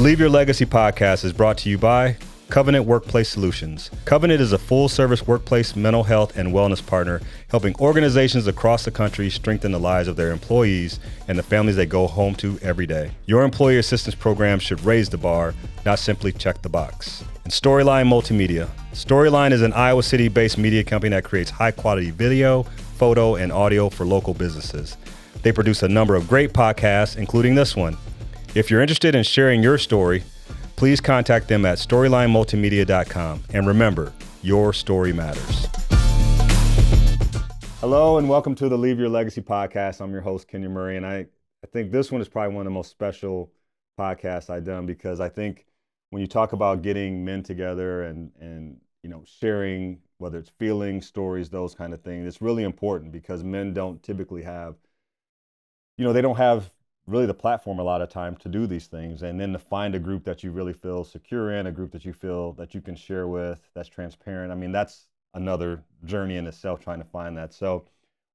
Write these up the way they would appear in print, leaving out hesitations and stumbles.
Leave Your Legacy podcast is brought to you by Covenant Workplace Solutions. Covenant is a full-service workplace mental health and wellness partner, helping organizations across the country strengthen the lives of their employees and the families they go home to every day. Your employee assistance program should raise the bar, not simply check the box. And Storyline Multimedia. Storyline is an Iowa City-based media company that creates high-quality video, photo, and audio for local businesses. They produce a number of great podcasts, including this one. If you're interested in sharing your story, please contact them at storylinemultimedia.com. And remember, your story matters. Hello, and welcome to the Leave Your Legacy podcast. I'm your host, Kenyon Murray, and I think this one is probably one of the most special podcasts I've done, because I think when you talk about getting men together and sharing, whether it's feelings, stories, those kind of things, it's really important, because men don't typically have, they don't have really the platform a lot of time to do these things. And then to find a group that you really feel secure in, a group that you feel that you can share with, that's transparent. I mean, that's another journey in itself, trying to find that. So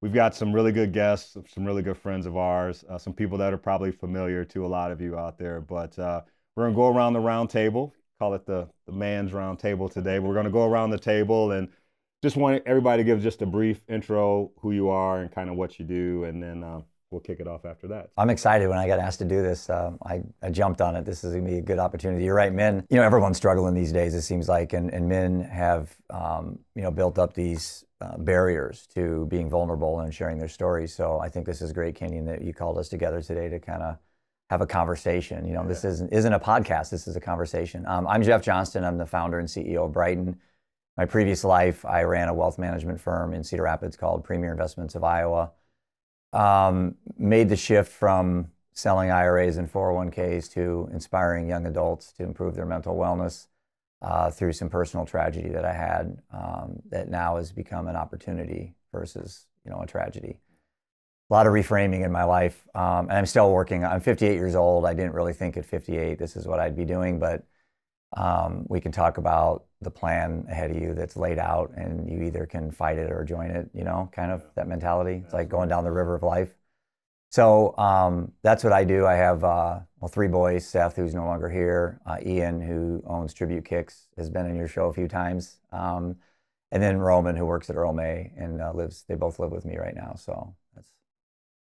we've got some really good guests, some really good friends of ours, some people that are probably familiar to a lot of you out there. But we're going to go around the round table, call it the man's round table today. We're going to go around the table and just want everybody to give just a brief intro, who you are and kind of what you do, and then we'll kick it off after that. I'm excited when I got asked to do this. I jumped on it. This is going to be a good opportunity. You're right, men. Everyone's struggling these days, it seems like, and men have built up these barriers to being vulnerable and sharing their stories. So I think this is great, Kenyon, that you called us together today to kind of have a conversation. This isn't a podcast. This is a conversation. I'm Jeff Johnston. I'm the founder and CEO of Brightn. My previous life, I ran a wealth management firm in Cedar Rapids called Premier Investments of Iowa. Made the shift from selling IRAs and 401ks to inspiring young adults to improve their mental wellness through some personal tragedy that I had that now has become an opportunity versus a tragedy. A lot of reframing in my life, and I'm still working. I'm 58 years old. I didn't really think at 58 this is what I'd be doing, but we can talk about the plan ahead of you that's laid out, and you either can fight it or join it, kind of that mentality. It's like going down the river of life. So that's what I do. I have 3 boys. Seth, who's no longer here. Ian, who owns Tribute Kicks, has been in your show a few times. And then Roman, who works at Earl May and they both live with me right now. So that's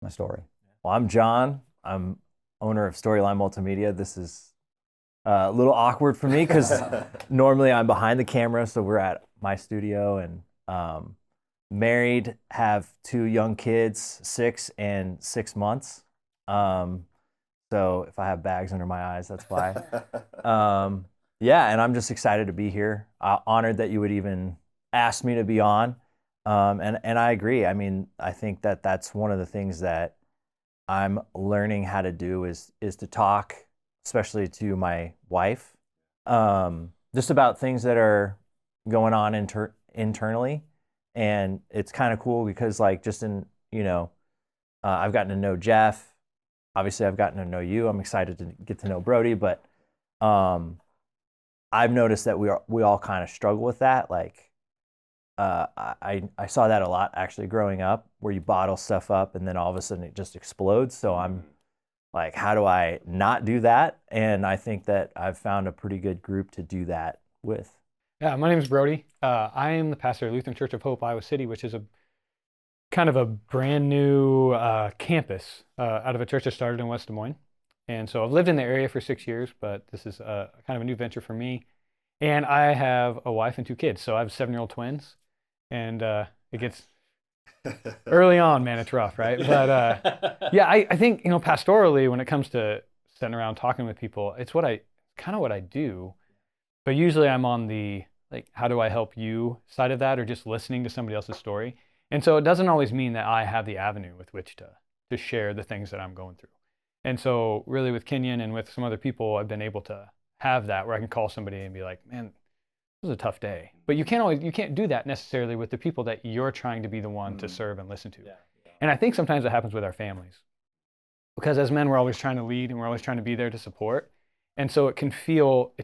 my story. Well, I'm John. I'm owner of Storyline Multimedia. This is a little awkward for me because normally I'm behind the camera, so we're at my studio, and married, have 2 young kids, 6 and 6 months. So if I have bags under my eyes, that's why. And I'm just excited to be here. Honored that you would even ask me to be on. And I agree. I mean, I think that that's one of the things that I'm learning how to do is to talk, especially to my wife, just about things that are going on internally. And it's kind of cool because I've gotten to know Jeff. Obviously, I've gotten to know you. I'm excited to get to know Brody, but I've noticed that we all kind of struggle with that. I saw that a lot actually growing up, where you bottle stuff up and then all of a sudden it just explodes. So I'm like, how do I not do that? And I think that I've found a pretty good group to do that with. Yeah, my name is Brody. I am the pastor of Lutheran Church of Hope, Iowa City, which is a kind of a brand new campus out of a church that started in West Des Moines. And so I've lived in the area for 6 years, but this is kind of a new venture for me. And I have a wife and 2 kids. So I have 7-year-old twins, and it gets early on, man, it's rough, right? But I think, pastorally, when it comes to sitting around talking with people, it's what I do. But usually I'm on the, how do I help you side of that, or just listening to somebody else's story. And so it doesn't always mean that I have the avenue with which to share the things that I'm going through. And so really with Kenyon and with some other people, I've been able to have that where I can call somebody and be like, man, it was a tough day. But you can't do that necessarily with the people that you're trying to be the one to serve and listen to. Yeah. And I think sometimes that happens with our families. Because as men, we're always trying to lead and we're always trying to be there to support. And so it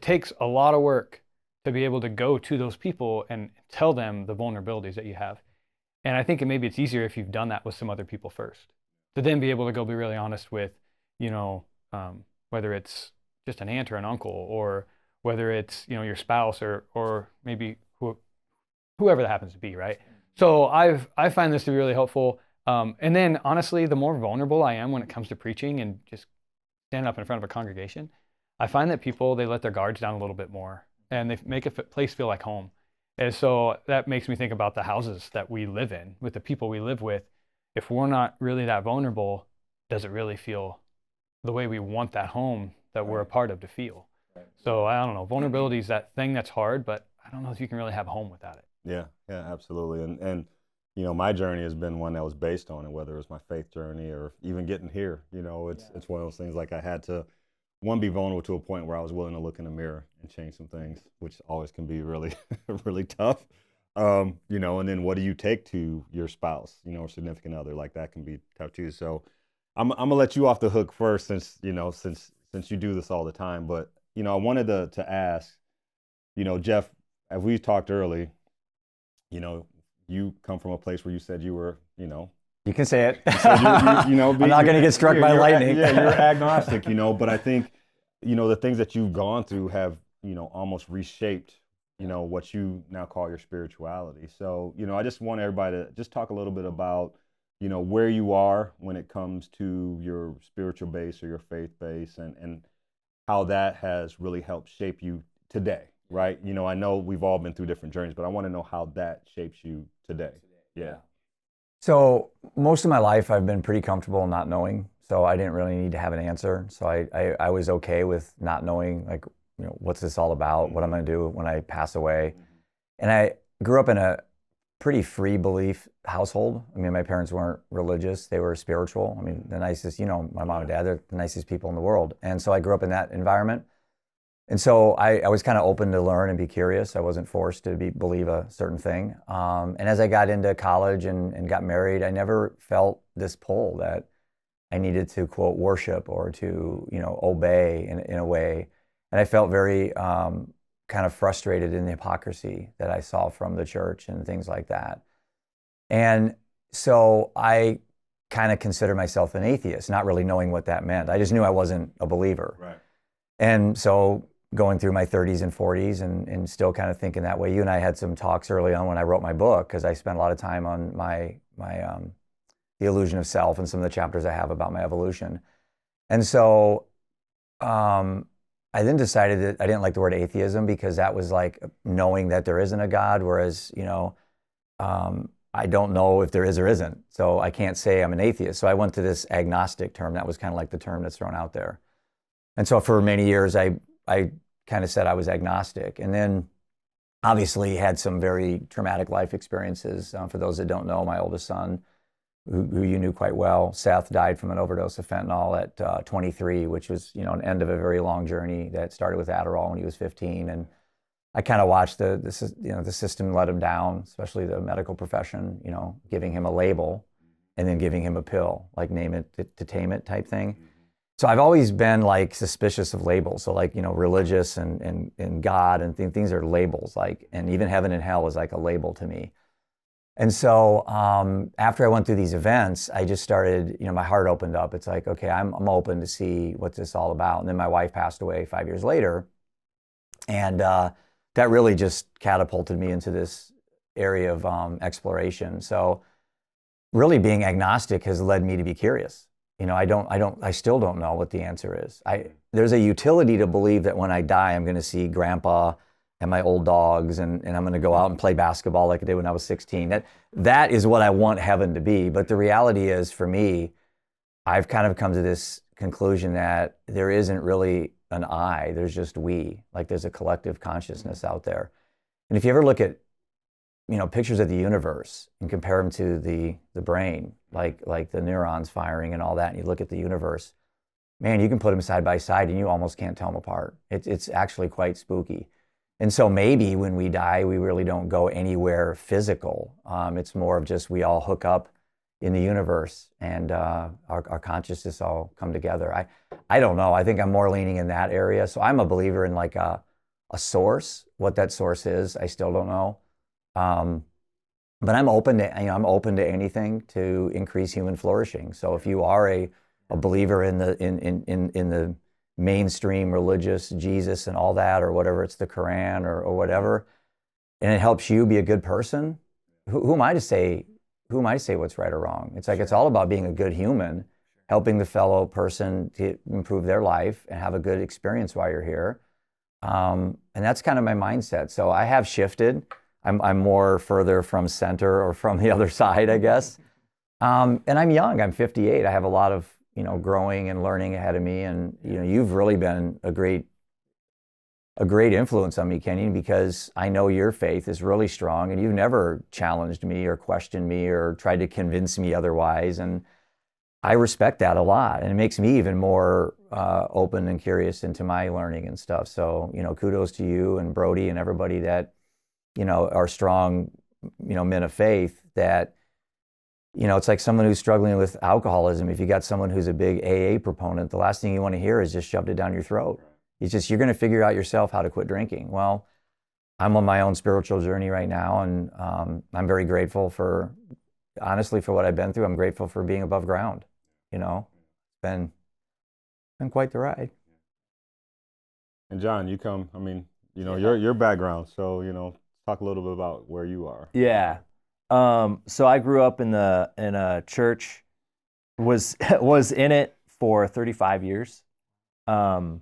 takes a lot of work to be able to go to those people and tell them the vulnerabilities that you have. And I think maybe it's easier if you've done that with some other people first, to then be able to go be really honest with, whether it's just an aunt or an uncle, or whether it's, your spouse or maybe whoever that happens to be, right? So I find this to be really helpful. And then honestly, the more vulnerable I am when it comes to preaching and just standing up in front of a congregation, I find that people, they let their guards down a little bit more and they make a place feel like home. And so that makes me think about the houses that we live in, with the people we live with. If we're not really that vulnerable, does it really feel the way we want that home that we're a part of to feel? So I don't know, vulnerability is that thing that's hard, but I don't know if you can really have a home without it. Yeah, absolutely. And my journey has been one that was based on it, whether it was my faith journey or even getting here. It's one of those things, like I had to, be vulnerable to a point where I was willing to look in the mirror and change some things, which always can be really, really tough. And then what do you take to your spouse, or significant other? Like that can be tough too. So I'm gonna let you off the hook first, since you do this all the time. But I wanted to ask, Jeff, as we talked early, you come from a place where you said you were, You can say it. So I'm not going to get struck by lightning. You're agnostic, but I think, the things that you've gone through have, almost reshaped, what you now call your spirituality. So, I just want everybody to just talk a little bit about, where you are when it comes to your spiritual base or your faith base, and how that has really helped shape you today, right? I know we've all been through different journeys, but I want to know how that shapes you today. Yeah. So most of my life, I've been pretty comfortable not knowing. So I didn't really need to have an answer. So I was okay with not knowing, like, what's this all about? What I'm going to do when I pass away? And I grew up in a pretty free belief household. I mean, my parents weren't religious. They were spiritual. I mean, the nicest, my mom and dad, they're the nicest people in the world. And so I grew up in that environment. And so I was kind of open to learn and be curious. I wasn't forced to believe a certain thing. And as I got into college and got married, I never felt this pull that I needed to, quote, worship or to, obey in a way. And I felt very kind of frustrated in the hypocrisy that I saw from the church and things like that. And so I kind of consider myself an atheist, not really knowing what that meant. I just knew I wasn't a believer. Right. And so going through my 30s and 40s and still kind of thinking that way. You and I had some talks early on when I wrote my book, because I spent a lot of time on my The Illusion of Self and some of the chapters I have about my evolution. And so I then decided that I didn't like the word atheism, because that was like knowing that there isn't a God, whereas, I don't know if there is or isn't. So I can't say I'm an atheist. So I went to this agnostic term. That was kind of like the term that's thrown out there. And so for many years, I kind of said I was agnostic, and then obviously had some very traumatic life experiences. For those that don't know, my oldest son, who you knew quite well, Seth, died from an overdose of fentanyl at 23, which was, an end of a very long journey that started with Adderall when he was 15. And I kind of watched the system let him down, especially the medical profession, giving him a label and then giving him a pill, like name it to tame it type thing. So I've always been like suspicious of labels. So like, religious and God and things are labels, like, and even heaven and hell is like a label to me. And so after I went through these events, I just started, my heart opened up. It's like, okay, I'm open to see what's this all about. And then my wife passed away 5 years later. And that really just catapulted me into this area of exploration. So really being agnostic has led me to be curious. I still don't know what the answer is. There's a utility to believe that when I die, I'm going to see Grandpa and my old dogs, and I'm going to go out and play basketball like I did when I was 16. That is what I want heaven to be. But the reality is, for me, I've kind of come to this conclusion that there isn't really an I, there's just we. Like there's a collective consciousness out there. And if you ever look at pictures of the universe and compare them to the brain, like the neurons firing and all that, and you look at the universe, man, you can put them side by side and you almost can't tell them apart. It's actually quite spooky. And so maybe when we die, we really don't go anywhere physical. It's more of just we all hook up in the universe and our consciousness all come together. I don't know. I think I'm more leaning in that area. So I'm a believer in like a source. What that source is, I still don't know. But I'm open to anything to increase human flourishing. So if you are a believer in the mainstream religious Jesus and all that, or whatever, it's the Quran or whatever, and it helps you be a good person, who am I to say what's right or wrong? It's like, it's all about being a good human, helping the fellow person to improve their life and have a good experience while you're here. And that's kind of my mindset. So I have shifted. I'm more further from center or from the other side, I guess. And I'm young. I'm 58. I have a lot of, growing and learning ahead of me. And, you've really been a great influence on me, Kenyon, because I know your faith is really strong and you've never challenged me or questioned me or tried to convince me otherwise. And I respect that a lot. And it makes me even more open and curious into my learning and stuff. So, kudos to you and Brody and everybody that, are strong, men of faith that, it's like someone who's struggling with alcoholism. If you got someone who's a big AA proponent, the last thing you want to hear is just shoved it down your throat. It's just, you're going to figure out yourself how to quit drinking. Well, I'm on my own spiritual journey right now, and I'm very grateful honestly, for what I've been through. I'm grateful for being above ground. It's been quite the ride. And John, you come, your background. So, talk a little bit about where you are. Yeah. So I grew up in a church, was in it for 35 years. Born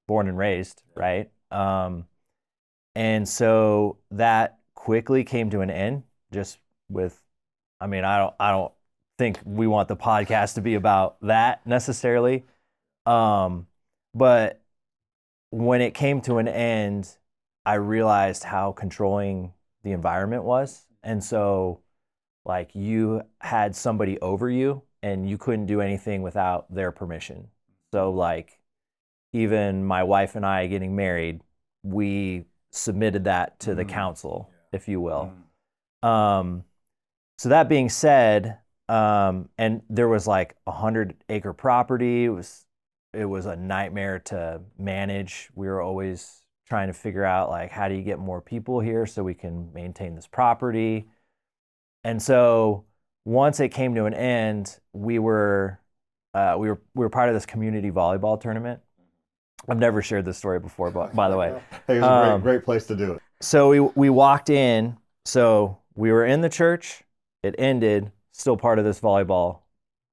and raised, right? And so that quickly came to an end just with, I don't think we want the podcast to be about that necessarily. But when it came to an end, I realized how controlling the environment was. And so, like, you had somebody over you and you couldn't do anything without their permission. So, like, even my wife and I getting married, we submitted that to the council, if you will. So that being said, and there was like 100-acre property. It was a nightmare to manage. We were always trying to figure out, like, how do you get more people here so we can maintain this property? And so once it came to an end, we were part of this community volleyball tournament. I've never shared this story before, but by the way. Hey, it was a great place to do it. So we walked in. So we were in the church. It ended, still part of this volleyball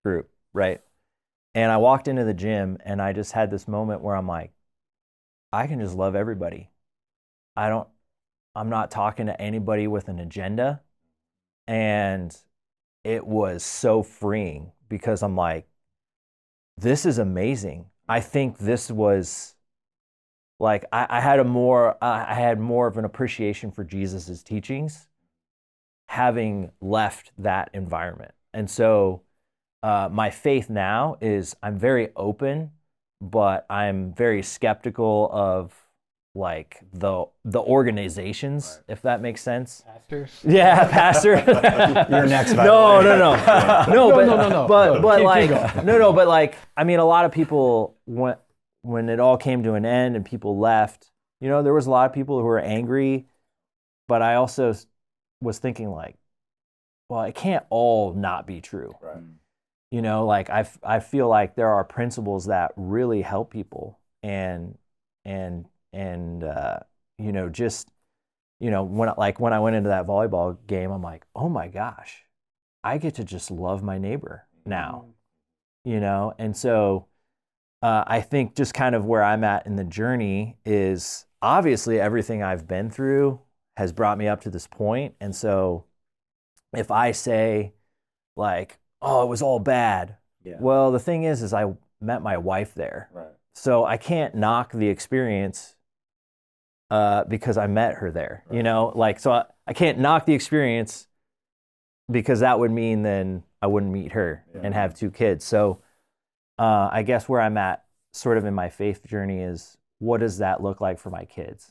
group, right? And I walked into the gym and I just had this moment where I'm like, I can just love everybody. I'm not talking to anybody with an agenda. And it was so freeing because I'm like, this is amazing. I think this was like, I had more of an appreciation for Jesus's teachings having left that environment. And so my faith now is I'm very open, but I'm very skeptical of like the organizations, right, if that makes sense. Pastors? Yeah, pastor. You're next. No. No. But like, I mean, a lot of people, when it all came to an end and people left, there was a lot of people who were angry, but I also was thinking like, well, it can't all not be true. Right. Like I feel like there are principles that really help people and when I went into that volleyball game, I'm like, oh my gosh, I get to just love my neighbor now, and so I think just kind of where I'm at in the journey is obviously everything I've been through has brought me up to this point. And so if I say like, oh, it was all bad. Yeah. Well, the thing is I met my wife there. Right. So I can't knock the experience because I met her there, right. So I can't knock the experience because that would mean then I wouldn't meet her and have 2 kids. So I guess where I'm at sort of in my faith journey is, what does that look like for my kids?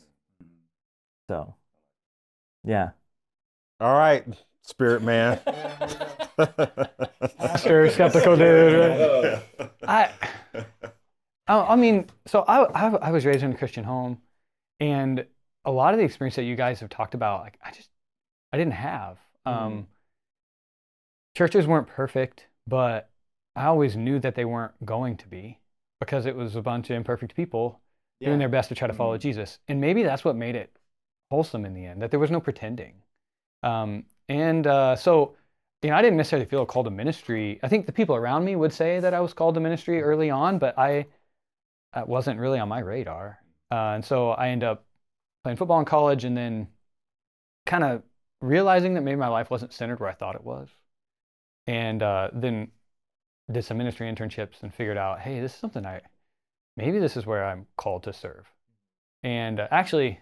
So, yeah. All right, spirit man. Pastor, skeptical dude. I mean, so I was raised in a Christian home, and a lot of the experience that you guys have talked about, like I didn't have. Churches weren't perfect, but I always knew that they weren't going to be. because it was a bunch of imperfect people doing their best to try to follow Jesus. And maybe that's what made it wholesome in the end, that there was no pretending. So, I didn't necessarily feel called to ministry. I think the people around me would say that I was called to ministry early on, but that wasn't really on my radar. And so I ended up playing football in college and then kind of realizing that maybe my life wasn't centered where I thought it was. And then did some ministry internships and figured out, hey, this is something maybe this is where I'm called to serve. And actually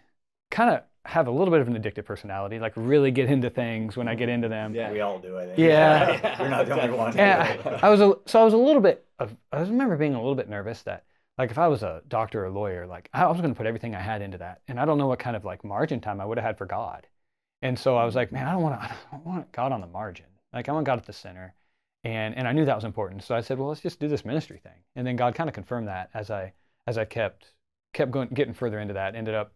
kind of have a little bit of an addictive personality, like really get into things when I get into them. Yeah, we all do, I think. Yeah. You're not the only one. Yeah. I remember being a little bit nervous that, like, if I was a doctor or a lawyer, like, I was going to put everything I had into that. And I don't know what kind of, like, margin time I would have had for God. And so I was like, man, I don't want God on the margin. Like, I want God at the center. And I knew that was important. So I said, well, let's just do this ministry thing. And then God kind of confirmed that as I kept going, getting further into that. Ended up,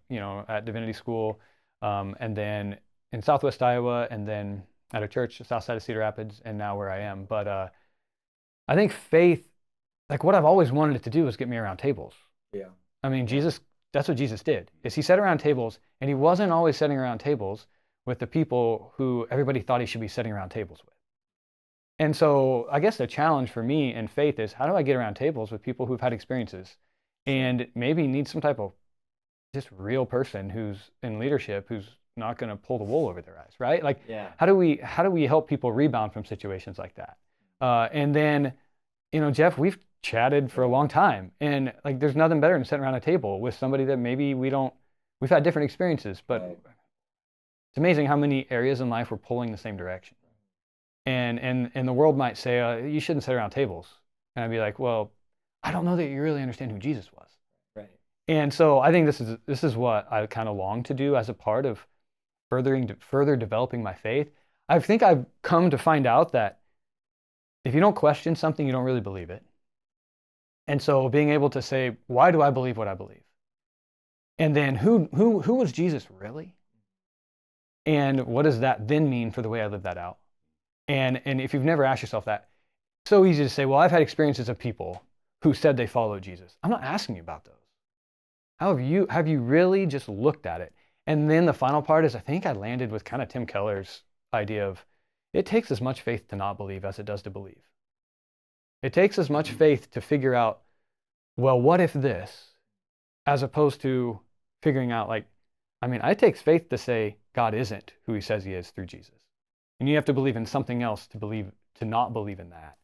at divinity school, and then in Southwest Iowa, and then at a church south side of Cedar Rapids, and now where I am. But I think faith, like, what I've always wanted it to do is get me around tables. Yeah. I mean, that's what Jesus did, is he sat around tables, and he wasn't always sitting around tables with the people who everybody thought he should be sitting around tables with. And so I guess the challenge for me in faith is, how do I get around tables with people who've had experiences and maybe need some type of just real person who's in leadership, who's not going to pull the wool over their eyes, right? Like, how do we help people rebound from situations like that? And then, Jeff, we've chatted for a long time, and, like, there's nothing better than sitting around a table with somebody that maybe we've had different experiences, but it's amazing how many areas in life we're pulling the same direction. And the world might say, you shouldn't sit around tables. And I'd be like, well, I don't know that you really understand who Jesus was. Right. And so I think this is what I kind of long to do as a part of further developing my faith. I think I've come to find out that if you don't question something, you don't really believe it. And so being able to say, why do I believe what I believe? And then who was Jesus really? And what does that then mean for the way I live that out? And if you've never asked yourself that, it's so easy to say, well, I've had experiences of people who said they followed Jesus. I'm not asking you about those. How have you really just looked at it? And then the final part is, I think I landed with kind of Tim Keller's idea of, it takes as much faith to not believe as it does to believe. It takes as much faith to figure out, well, what if this, as opposed to figuring out, like, it takes faith to say God isn't who he says he is through Jesus. And you have to believe in something else to not believe in that.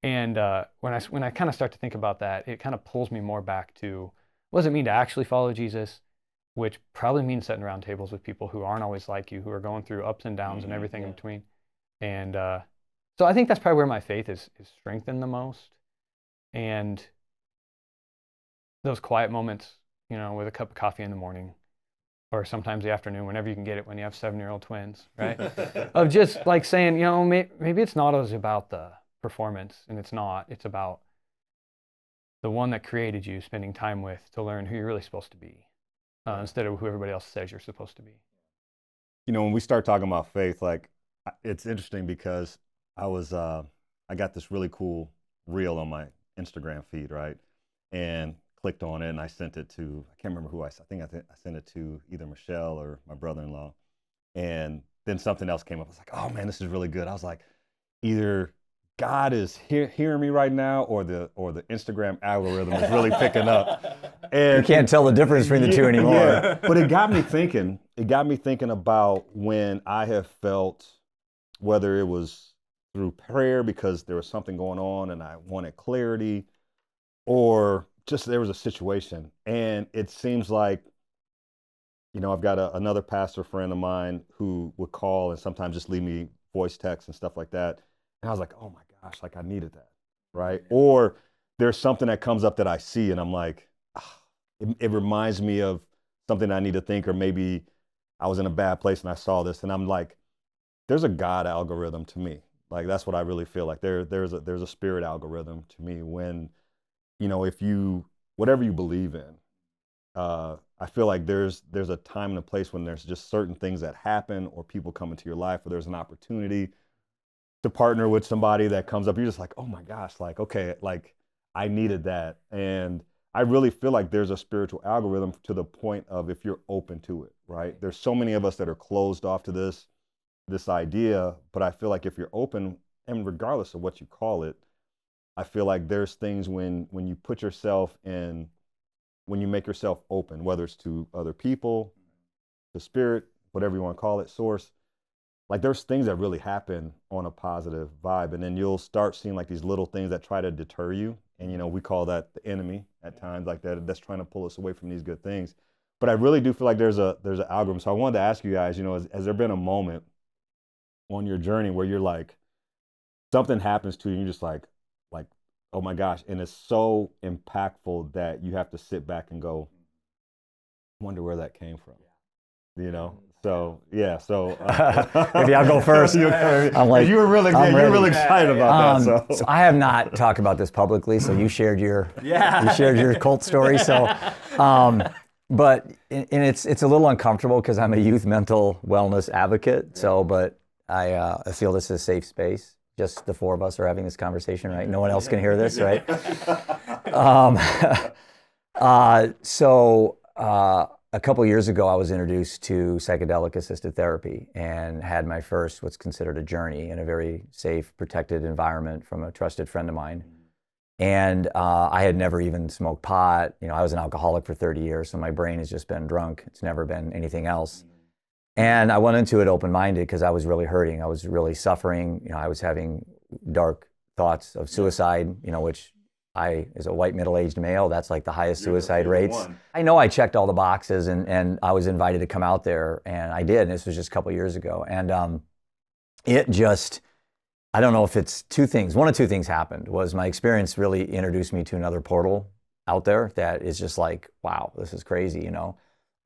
And when I kind of start to think about that, it kind of pulls me more back to, what does it mean to actually follow Jesus, which probably means sitting around tables with people who aren't always like you, who are going through ups and downs and everything in between. And so I think that's probably where my faith is strengthened the most. And those quiet moments, with a cup of coffee in the morning, or sometimes the afternoon, whenever you can get it when you have 7-year-old twins, right? Of just like saying, maybe it's not always about the performance, and it's about the one that created you spending time with to learn who you're really supposed to be, instead of who everybody else says you're supposed to be. When we start talking about faith, like, it's interesting because I got this really cool reel on my Instagram feed, right? And clicked on it, and I sent it to, I can't remember who I sent it to, either Michelle or my brother-in-law. And then something else came up. I was like, oh man, this is really good. I was like, either God is hearing me right now, or the Instagram algorithm is really picking up. And you can't tell the difference between the two anymore. Yeah. But it got me thinking about when I have felt, whether it was through prayer because there was something going on and I wanted clarity, or just there was a situation. And it seems like, I've got another pastor friend of mine who would call and sometimes just leave me voice texts and stuff like that. And I was like, oh my gosh, like, I needed that, right? Or there's something that comes up that I see and I'm like, it reminds me of something I need to think, or maybe I was in a bad place and I saw this, and I'm like, there's a God algorithm to me. Like, that's what I really feel like. There's a spirit algorithm to me when, whatever you believe in, I feel like there's a time and a place when there's just certain things that happen, or people come into your life, or there's an opportunity to partner with somebody that comes up. You're just like, oh my gosh, like, okay, like, I needed that. And I really feel like there's a spiritual algorithm to the point of if you're open to it, right? There's so many of us that are closed off to this idea, but I feel like if you're open, and regardless of what you call it, I feel like there's things when you put yourself in, when you make yourself open, whether it's to other people, to spirit, whatever you want to call it, source, like there's things that really happen on a positive vibe. And then you'll start seeing like these little things that try to deter you. And, you know, we call that the enemy at times, like that's trying to pull us away from these good things. But I really do feel like there's an algorithm. So I wanted to ask you guys, you know, has there been a moment on your journey where you're like, something happens to you and you're just like, oh my gosh, and it's so impactful that you have to sit back and go, wonder where that came from, you know? So yeah, so maybe I'll go first. I'm like, you were really excited about that. So I have not talked about this publicly. So you shared your cult story. So, but and it's a little uncomfortable because I'm a youth mental wellness advocate. So, but I feel this is a safe space. Just the four of us are having this conversation, right? No one else can hear this, right? So a couple of years ago, I was introduced to psychedelic-assisted therapy and had my first what's considered a journey in a very safe, protected environment from a trusted friend of mine. And I had never even smoked pot. You know, I was an alcoholic for 30 years, so my brain has just been drunk. It's never been anything else. And I went into it open-minded because I was really hurting. I was really suffering. You know, I was having dark thoughts of suicide, you know, which as a white middle-aged male, that's like the highest suicide rates. I know I checked all the boxes and I was invited to come out there and I did. And this was just a couple of years ago. And it just, I don't know if it's two things. One of two things happened was my experience really introduced me to another portal out there that is just like, wow, this is crazy, you know.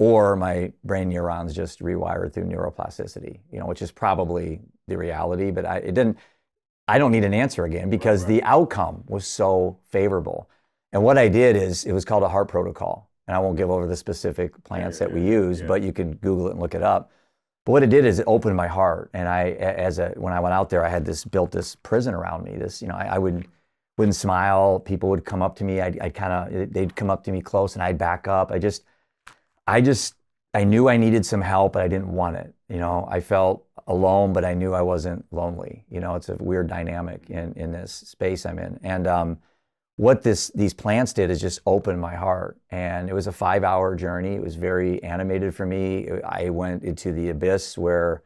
Or my brain neurons just rewired through neuroplasticity, you know, which is probably the reality, but I don't need an answer again because the outcome was so favorable. And what I did is, it was called a heart protocol. And I won't give over the specific plants that we use, but you can Google it and look it up. But what it did is it opened my heart. And when I went out there, I had built this prison around me. This, you know, I wouldn't smile. People would come up to me. They'd come up to me close and I'd back up. I knew I needed some help, but I didn't want it. You know, I felt alone, but I knew I wasn't lonely. You know, it's a weird dynamic in this space I'm in. And what these plants did is just open my heart. And it was a 5-hour journey. It was very animated for me. I went into the abyss where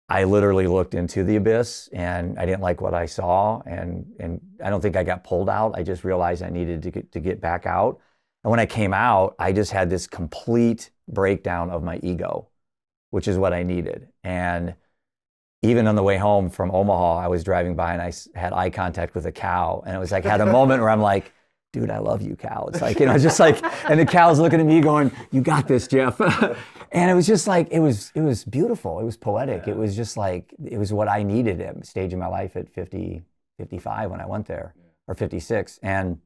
I literally looked into the abyss and I didn't like what I saw. And I don't think I got pulled out. I just realized I needed to get back out. And when I came out, I just had this complete breakdown of my ego, which is what I needed. And even on the way home from Omaha, I was driving by and I had eye contact with a cow. And it was like, I had a moment where I'm like, dude, I love you, cow. It's like, you know, just like, and the cow's looking at me going, you got this, Jeff. And it was just like, it was beautiful. It was poetic. Yeah. It was just like, it was what I needed at a stage in my life at 50, 55 when I went there, or 56. And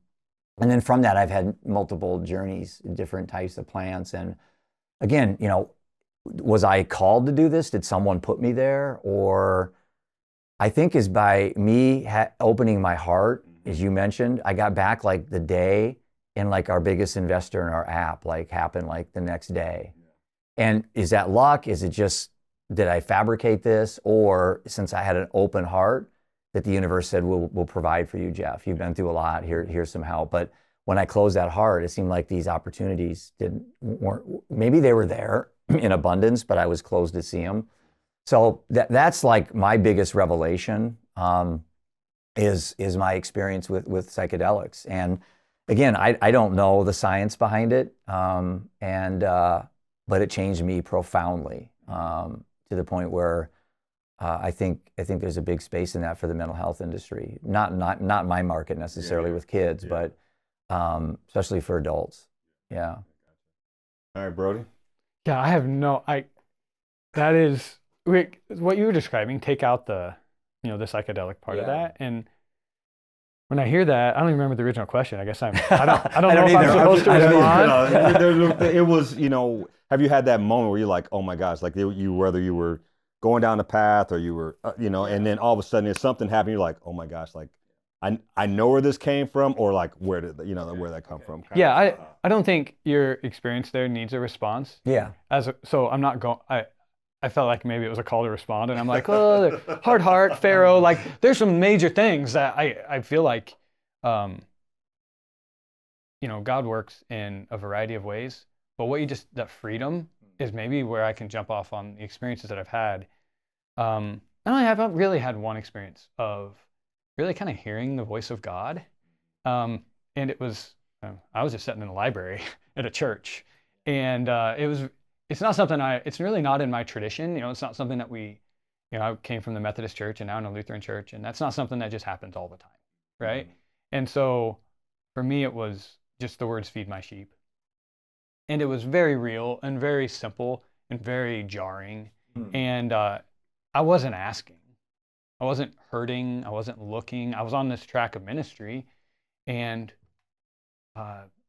then from that, I've had multiple journeys, different types of plants. And again, you know, was I called to do this? Did someone put me there? Or I think is by me opening my heart, as you mentioned, I got back like the day, and like our biggest investor in our app like happened like the next day. And is that luck? Is it just, did I fabricate this? Or since I had an open heart, that the universe said, we'll provide for you, Jeff. You've been through a lot. Here's some help. But when I closed that heart, it seemed like these opportunities weren't, maybe they were there in abundance, but I was closed to see them. So that's like my biggest revelation, is my experience with psychedelics. And again, I don't know the science behind it, but it changed me profoundly, to the point where I think there's a big space in that for the mental health industry. Not my market necessarily with kids, but especially for adults. Yeah. All right, Brody. Yeah, that is what you were describing. Take out the psychedelic part of that, and when I hear that, I don't even remember the original question. I guess I don't know if I'm supposed to respond. It was, you know, have you had that moment where you're like, oh my gosh, like whether you were going down the path or you were, and then all of a sudden if something happened, you're like, oh my gosh, like I know where this came from, or like where did where that come from? Yeah, I don't think your experience there needs a response. Yeah. So I'm not going. I felt like maybe it was a call to respond, and I'm like, oh, hard heart, Pharaoh. Like, there's some major things that I feel like, God works in a variety of ways. But that freedom is maybe where I can jump off on the experiences that I've had. And I haven't really had one experience of really kind of hearing the voice of God. And it was, I was just sitting in a library at a church, and it's not something it's really not in my tradition. It's not something that I came from the Methodist church and now in a Lutheran church, and that's not something that just happens all the time, right? Mm-hmm. And so for me, it was just the words, feed my sheep. And it was very real and very simple and very jarring. Mm-hmm. And I wasn't asking. I wasn't hurting. I wasn't looking. I was on this track of ministry and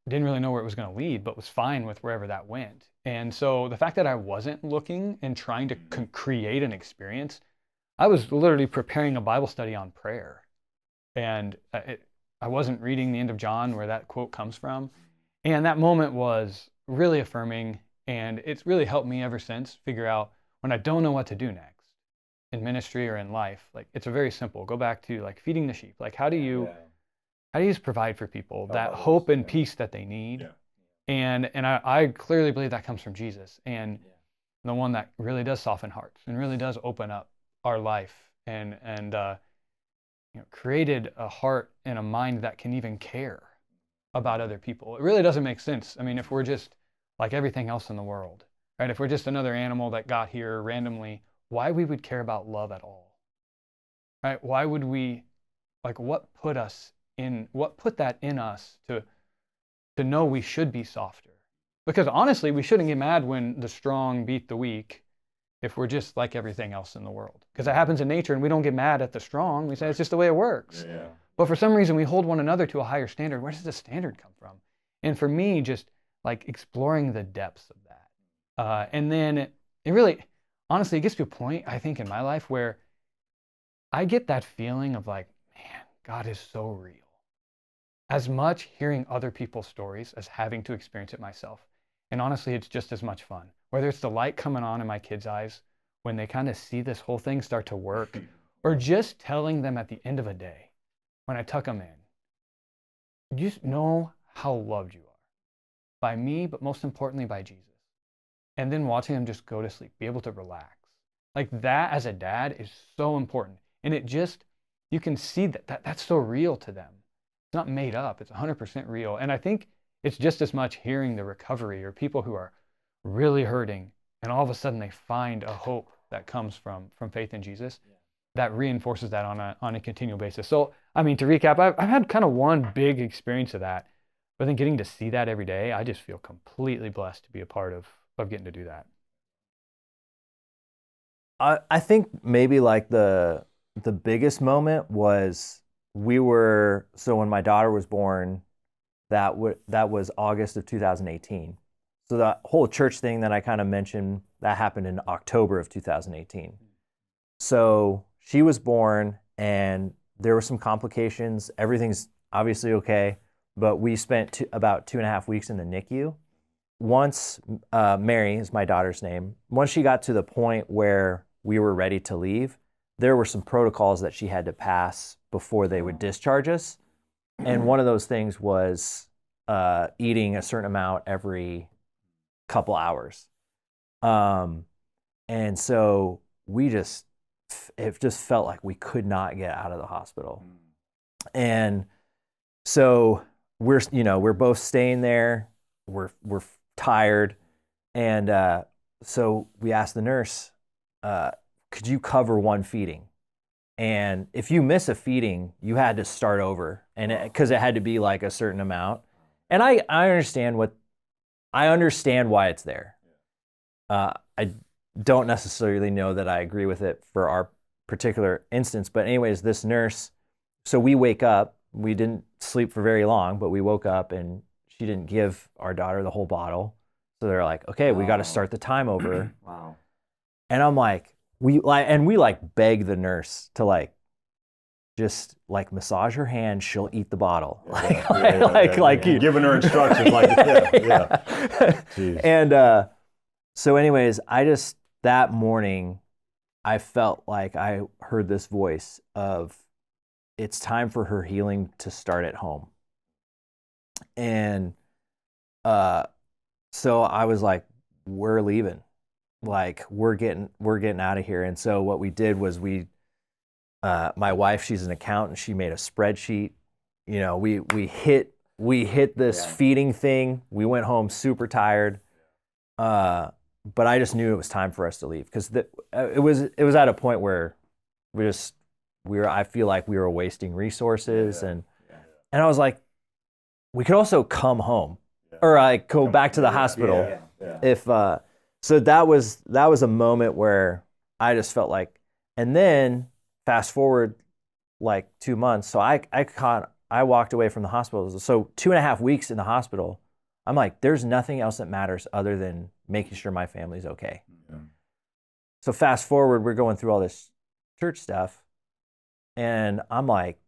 didn't really know where it was going to lead, but was fine with wherever that went. And so the fact that I wasn't looking and trying to create an experience, I was literally preparing a Bible study on prayer. And I wasn't reading the end of John where that quote comes from. And that moment was really affirming. And it's really helped me ever since figure out when I don't know what to do next in ministry or in life. Like, it's a very simple, go back to like feeding the sheep. Like, how do you just provide for people that hope and peace that they need? Yeah. And I clearly believe that comes from Jesus, and the one that really does soften hearts and really does open up our life and created a heart and a mind that can even care about other people. It really doesn't make sense. I mean, if we're just like everything else in the world, right? If we're just another animal that got here randomly, why we would care about love at all, right? Why would we, like, what put that in us to know we should be softer? Because honestly, we shouldn't get mad when the strong beat the weak if we're just like everything else in the world. Because that happens in nature, and we don't get mad at the strong. We say it's just the way it works. Yeah. But for some reason, we hold one another to a higher standard. Where does the standard come from? And for me, just like exploring the depths of that. And then it really, honestly, it gets to a point, I think, in my life where I get that feeling of like, man, God is so real. As much hearing other people's stories as having to experience it myself. And honestly, it's just as much fun. Whether it's the light coming on in my kids' eyes when they kind of see this whole thing start to work, or just telling them at the end of a day, when I tuck them in, you just know how loved you are by me, but most importantly by Jesus. And then watching them just go to sleep, be able to relax. Like, that as a dad is so important. And it just, you can see that's so real to them. It's not made up. It's 100% real. And I think it's just as much hearing the recovery or people who are really hurting, and all of a sudden they find a hope that comes from faith in Jesus, that reinforces that on a continual basis. So, I mean, to recap, I've had kind of one big experience of that, but then getting to see that every day, I just feel completely blessed to be a part of getting to do that. I think maybe like the biggest moment was so when my daughter was born, that was August of 2018. So that whole church thing that I kind of mentioned, that happened in October of 2018. So she was born, and there were some complications. Everything's obviously okay, but we spent about 2.5 weeks in the NICU. Once Mary is my daughter's name, once she got to the point where we were ready to leave, there were some protocols that she had to pass before they would discharge us. And one of those things was eating a certain amount every couple hours. And so it just felt like we could not get out of the hospital. And so we're both staying there. We're tired. And so we asked the nurse, could you cover one feeding? And if you miss a feeding, you had to start over, and because it had to be like a certain amount. And I understand why it's there. I don't necessarily know that I agree with it for our particular instance, but anyways, this nurse, so we wake up, we didn't sleep for very long, but we woke up and she didn't give our daughter the whole bottle. So they're like, okay, we got to start the time over. Wow. And I'm like, we beg the nurse to like just like massage her hand, she'll eat the bottle. You're giving her instructions, like, yeah. And so anyways, that morning, I felt like I heard this voice of, it's time for her healing to start at home. And so I was like, we're leaving. Like, we're getting out of here. And so what we did was my wife, she's an accountant, she made a spreadsheet. You know, we hit this feeding thing. We went home super tired. But I just knew it was time for us to leave, because it was at a point where I feel like we were wasting resources, and I was like, we could also come home, or like go back to the hospital. If so that was a moment where I just felt like, and then fast forward like 2 months. So I walked away from the hospital. So 2.5 weeks in the hospital, I'm like, there's nothing else that matters other than making sure my family's okay. So fast forward, we're going through all this church stuff, and I'm like,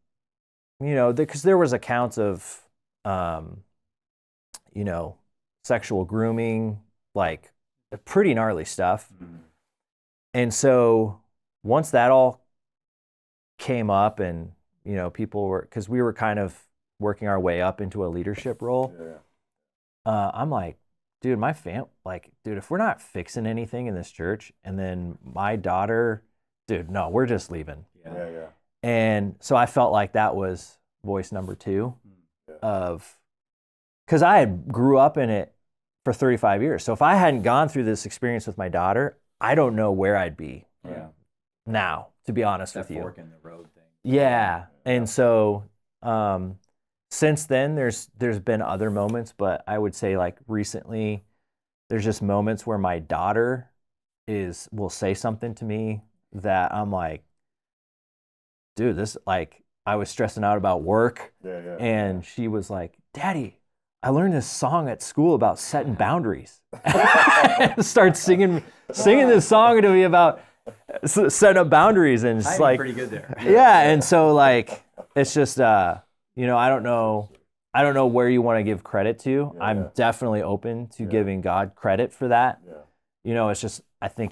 you know, because there was accounts of, you know, sexual grooming, like pretty gnarly stuff. And so once that all came up, and, you know, because we were kind of working our way up into a leadership role, I'm like, dude, if we're not fixing anything in this church, and then my daughter, dude, no, we're just leaving. And so I felt like that was voice number 2 because I grew up in it for 35 years. So if I hadn't gone through this experience with my daughter, I don't know where I'd be now, to be honest with you. Fork in the road thing. Yeah. And so since then, there's been other moments, but I would say, like, recently, there's just moments where my daughter will say something to me that I'm like, dude, this, like, I was stressing out about work, and she was like, Daddy, I learned this song at school about setting boundaries. Start singing this song to me about setting up boundaries, and it's like, pretty good there. And so, like, it's just you know, I don't know where you want to give credit to. I'm definitely open to giving God credit for that. You know, it's just, I think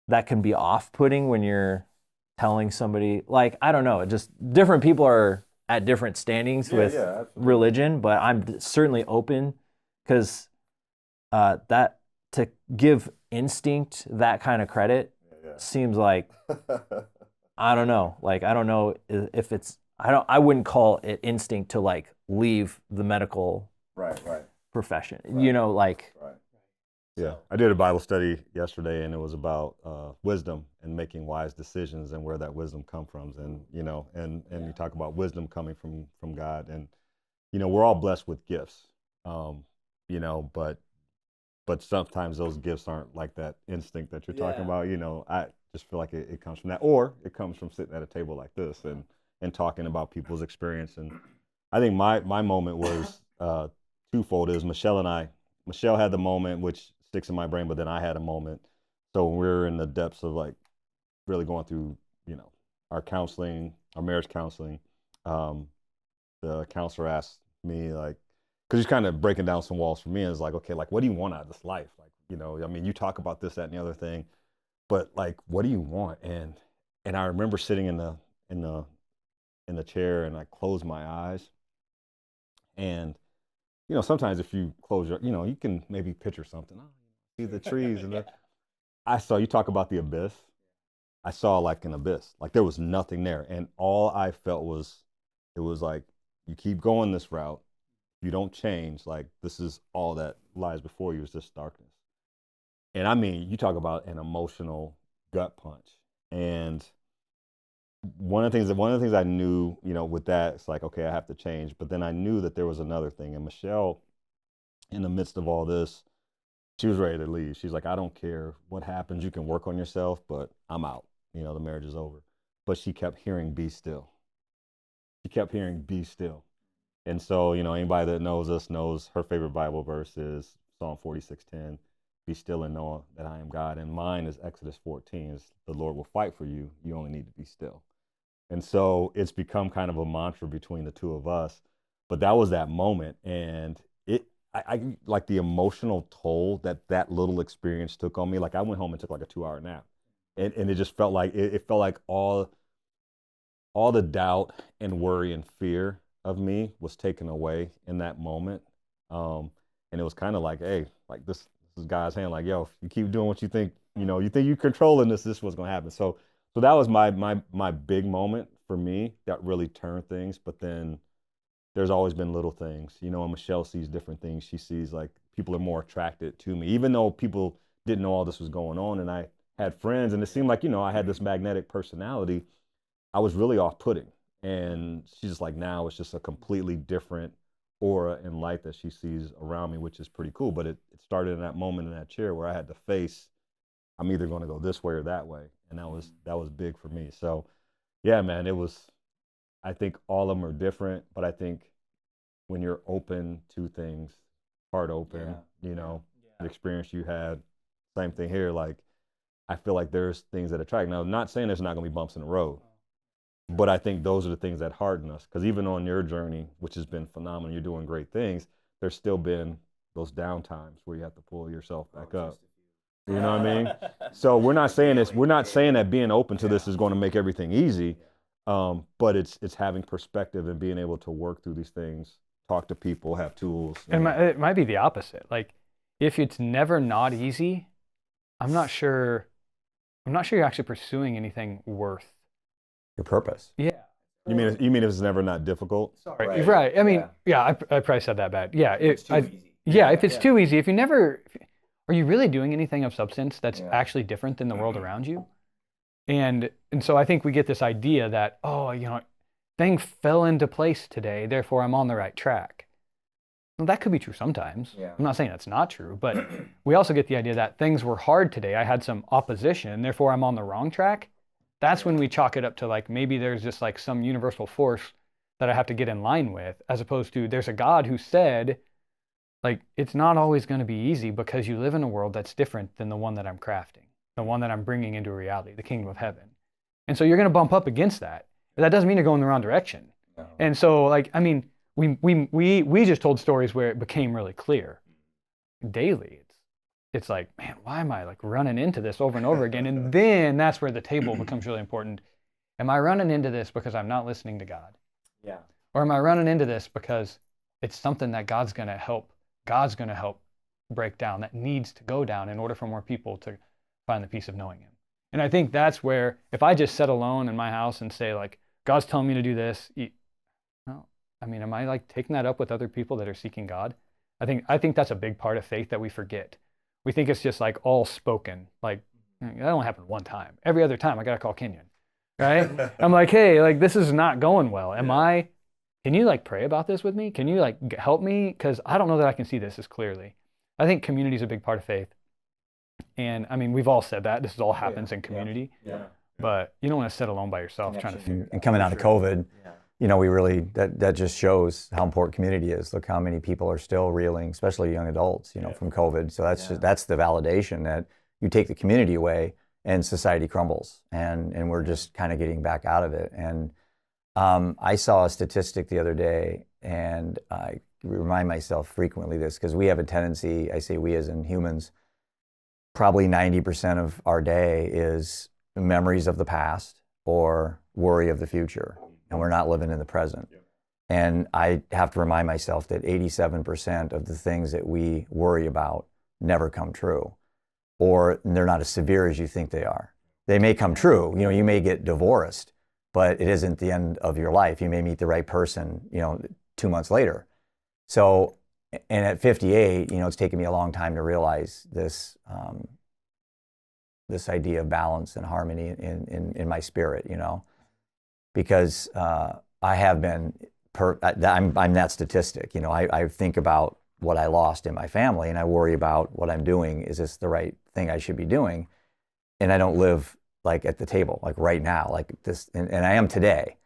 that can be off-putting when you're telling somebody, like, I don't know, just different people are at different standings with religion, but I'm certainly open, because that, to give instinct that kind of credit seems like, I don't know, like, I don't know if it's, I wouldn't call it instinct to, like, leave the medical profession, you know, like. Yeah, I did a Bible study yesterday, and it was about wisdom and making wise decisions, and where that wisdom comes from, and, you know, and you talk about wisdom coming from God, and, you know, we're all blessed with gifts, you know, but sometimes those gifts aren't like that instinct that you're talking about. You know, I just feel like it comes from that, or it comes from sitting at a table like this and talking about people's experience. And I think my moment was twofold. It was Michelle had the moment, which sticks in my brain, but then I had a moment. So when we were in the depths of, like, really going through, you know, our counseling, our marriage counseling, the counselor asked me, like, because he's kind of breaking down some walls for me, and it's like, okay, like, what do you want out of this life? Like, you know, I mean, you talk about this, that, and the other thing, but, like, what do you want? And I remember sitting in the chair, and I closed my eyes, and, you know, sometimes if you close your, you know, you can maybe picture something. Oh, see the trees, and you talk about the abyss. I saw, like, an abyss, like there was nothing there, and all I felt was, it was like, you keep going this route, you don't change, like, this is all that lies before you, is just darkness. And I mean, you talk about an emotional gut punch. And one of the things I knew, you know, with that, it's like, okay, I have to change. But then I knew that there was another thing. And Michelle, in the midst of all this, she was ready to leave. She's like, I don't care what happens. You can work on yourself, but I'm out. You know, the marriage is over. But she kept hearing, be still. She kept hearing, be still. And so, you know, anybody that knows us knows her favorite Bible verse is Psalm 46:10. Be still and know that I am God. And mine is Exodus 14. It's, the Lord will fight for you. You only need to be still. And so it's become kind of a mantra between the two of us. But that was that moment. And I like the emotional toll that little experience took on me. Like I went home and took like a 2-hour nap. And it just felt like, it felt like all the doubt and worry and fear of me was taken away in that moment. And it was kind of like, hey, like this is God's hand. Like, yo, if you keep doing what you think, you think you're controlling this is what's going to happen. So that was my big moment for me that really turned things. But then there's always been little things, and Michelle sees different things. She sees like people are more attracted to me, even though people didn't know all this was going on. And I had friends, and it seemed like, I had this magnetic personality. I was really off-putting. And she's just like, now it's just a completely different aura and light that she sees around me, which is pretty cool. But it started in that moment in that chair where I had to face, I'm either going to go this way or that way. And that was big for me. So yeah, man, I think all of them are different, but I think when you're open to things, heart open, the experience you had, same thing here. Like, I feel like there's things that attract. Now, I'm not saying there's not going to be bumps in the road, but I think those are the things that harden us. Because even on your journey, which has been phenomenal, you're doing great things, there's still been those down times where you have to pull yourself back up. You know what I mean? So we're not saying that being open to this is going to make everything easy, but it's having perspective and being able to work through these things, talk to people, have tools. And it might be the opposite. Like, if it's never not easy, I'm not sure you're actually pursuing anything worth Your purpose. Yeah. You mean if it's never not difficult? Sorry. Right. I mean, I probably said that bad. Yeah. It's too easy. Yeah. If it's too easy, are you really doing anything of substance that's actually different than the world around you? And so I think we get this idea that, thing fell into place today, therefore I'm on the right track. Well, that could be true sometimes. Yeah. I'm not saying that's not true, but we also get the idea that things were hard today. I had some opposition, therefore I'm on the wrong track. That's when we chalk it up to like, maybe there's just like some universal force that I have to get in line with, as opposed to there's a God who said, like, it's not always going to be easy because you live in a world that's different than the one that I'm crafting, the one that I'm bringing into reality, the kingdom of heaven. And so you're going to bump up against that. But that doesn't mean you're going the wrong direction. No. And so, like, I mean, we just told stories where it became really clear. Daily, it's like, man, why am I like running into this over and over again? And then that's where the table becomes really important. Am I running into this because I'm not listening to God? Yeah. Or am I running into this because it's something that God's going to help break down, that needs to go down in order for more people to find the peace of knowing Him? And I think that's where, if I just sit alone in my house and say like, God's telling me to do this, am I like taking that up with other people that are seeking God? I think that's a big part of faith that we forget. We think it's just like all spoken. Like, that only happened one time. Every other time I got to call Kenyon, right? I'm like, hey, like, this is not going well. Can you like pray about this with me? Can you like help me? Because I don't know that I can see this as clearly. I think community is a big part of faith. And I mean, we've all said that. This all happens in community. Yeah. But you don't want to sit alone by yourself trying to figure it out. And coming out of COVID, we really, that just shows how important community is. Look how many people are still reeling, especially young adults, from COVID. So that's the validation that you take the community away and society crumbles, and we're just kind of getting back out of it. And I saw a statistic the other day, and I remind myself frequently this, because we have a tendency, I say we as in humans, probably 90% of our day is memories of the past or worry of the future, and we're not living in the present. Yeah. And I have to remind myself that 87% of the things that we worry about never come true, or they're not as severe as you think they are. They may come true. You may get divorced, but it isn't the end of your life. You may meet the right person, 2 months later. So, and at 58, it's taken me a long time to realize this, this idea of balance and harmony in my spirit, because I have been, I'm that statistic. I think about what I lost in my family, and I worry about what I'm doing. Is this the right thing I should be doing? And I don't live like at the table, like right now, like this, and I am today.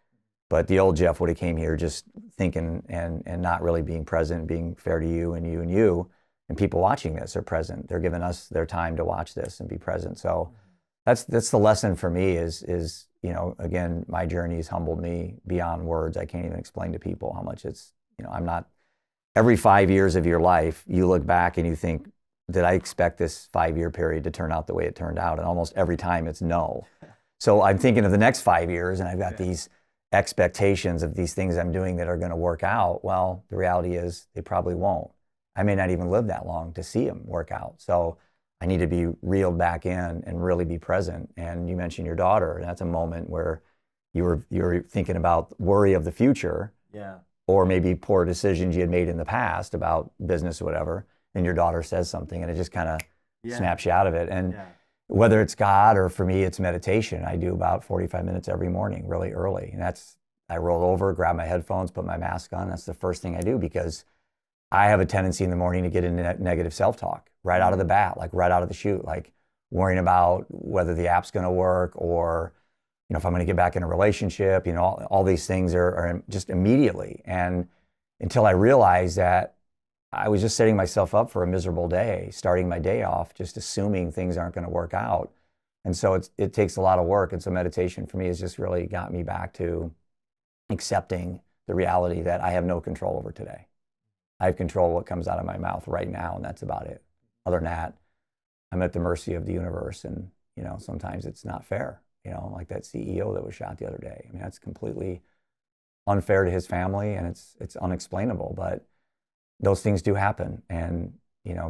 But the old Jeff would have came here just thinking and not really being present, being fair to you and you and you. And people watching this are present. They're giving us their time to watch this and be present. So that's the lesson for me is again, my journey has humbled me beyond words. I can't even explain to people how much it's, I'm not, every 5 years of your life, you look back and you think, did I expect this 5-year period to turn out the way it turned out? And almost every time it's no. So I'm thinking of the next 5 years, and I've got these expectations of these things I'm doing that are going to work out. Well, the reality is they probably won't. I may not even live that long to see them work out. So I need to be reeled back in and really be present. And you mentioned your daughter, and that's a moment where you were thinking about worry of the future, or maybe poor decisions you had made in the past about business or whatever, and your daughter says something, and it just kind of snaps you out of it. And whether it's God or for me, it's meditation. I do about 45 minutes every morning, really early. And I roll over, grab my headphones, put my mask on. That's the first thing I do, because I have a tendency in the morning to get into negative self-talk right out of the bat, like right out of the chute, like worrying about whether the app's going to work, or if I'm going to get back in a relationship. All these things are just immediately. And until I realized that I was just setting myself up for a miserable day, starting my day off just assuming things aren't going to work out. And so it takes a lot of work. And so meditation for me has just really got me back to accepting the reality that I have no control over today. I have control of what comes out of my mouth right now, and that's about it. Other than that, I'm at the mercy of the universe, and sometimes it's not fair. Like that CEO that was shot the other day. I mean, that's completely unfair to his family, and it's unexplainable. But those things do happen, and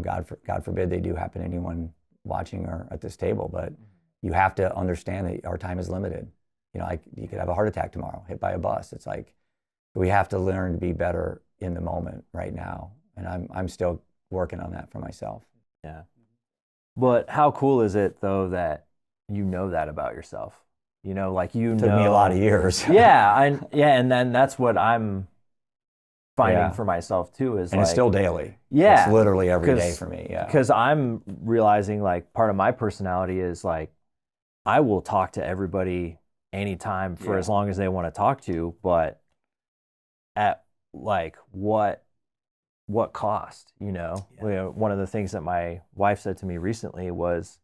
God forbid they do happen to anyone watching or at this table. But you have to understand that our time is limited. Like you could have a heart attack tomorrow, hit by a bus. It's like we have to learn to be better in the moment right now, and I'm still working on that for myself. Yeah. But how cool is it though that you know that about yourself? Took me a lot of years. And then that's what I'm finding for myself too, is and it's still daily. Yeah. It's literally every day for me. Yeah. Because I'm realizing like part of my personality is like I will talk to everybody anytime for as long as they want to talk to, but at like what cost, One of the things that my wife said to me recently was,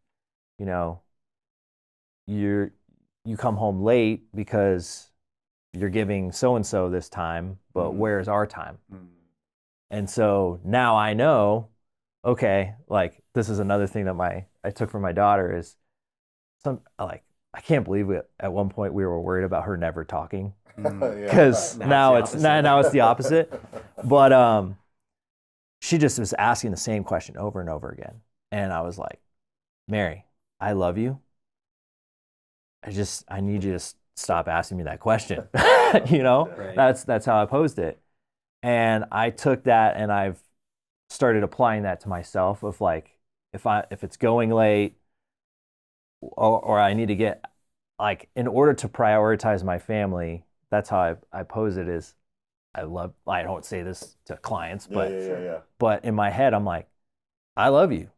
you come home late because you're giving so-and-so this time, but where's our time? And so now I know, okay, like this is another thing that I took from my daughter is I can't believe at one point we were worried about her never talking, because now it's the opposite. But she just was asking the same question over and over again, and I was like, Mary, I love you. I need you to stop asking me that question. Right. That's how I posed it, and I took that and I've started applying that to myself. Of like, if it's going late, or I need to get, like, in order to prioritize my family, that's how I pose it. Is I don't say this to clients, but in my head I'm like, I love you.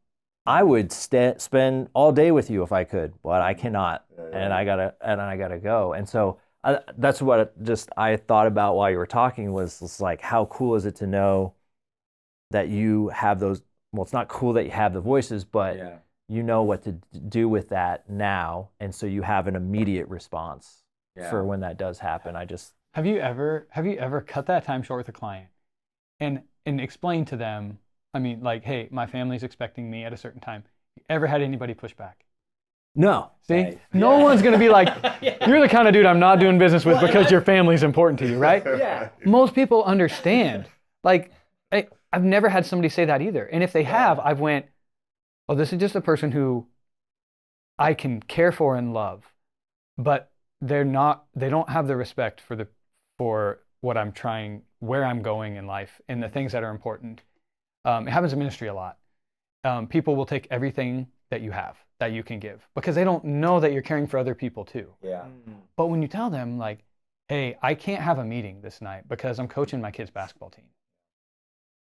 I would spend all day with you if I could, but I cannot, and I gotta go. And so that's what I thought about while you were talking, was like, how cool is it to know that you have those? Well, it's not cool that you have the voices, but you know what to do with that now, and so you have an immediate response for when that does happen. Have you ever cut that time short with a client and explained to them, I mean, like, hey, my family's expecting me at a certain time. You ever had anybody push back? No. See? Right. No one's going to be like, you're the kind of dude I'm not doing business with because your family's important to you, right? Yeah. Most people understand. Like, I've never had somebody say that either. And if they have, I've went, oh, this is just a person who I can care for and love, but they don't have the respect for what I'm trying, where I'm going in life, and the things that are important. It happens in ministry a lot. People will take everything that you have, that you can give, because they don't know that you're caring for other people too. Yeah. But when you tell them, like, hey, I can't have a meeting this night because I'm coaching my kid's basketball team,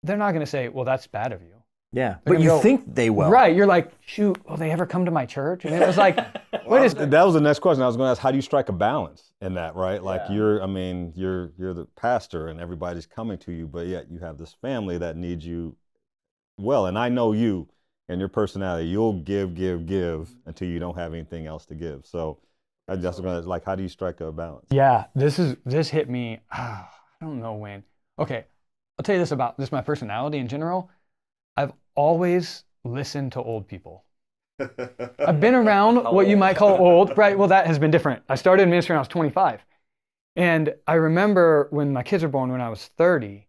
they're not going to say, well, that's bad of you. Yeah, but you think they will. Right. You're like, shoot, will they ever come to my church? And it was like, that was the next question I was going to ask. How do you strike a balance in that, right? Like you're the pastor and everybody's coming to you, but yet you have this family that needs you well. And I know you and your personality, you'll give until you don't have anything else to give. So I just gonna like, how do you strike a balance? Yeah, this hit me. I don't know when. Okay, I'll tell you this about my personality in general. I've always listened to old people. I've been around what you might call old, right? Well, that has been different. I started in ministry when I was 25. And I remember when my kids were born, when I was 30,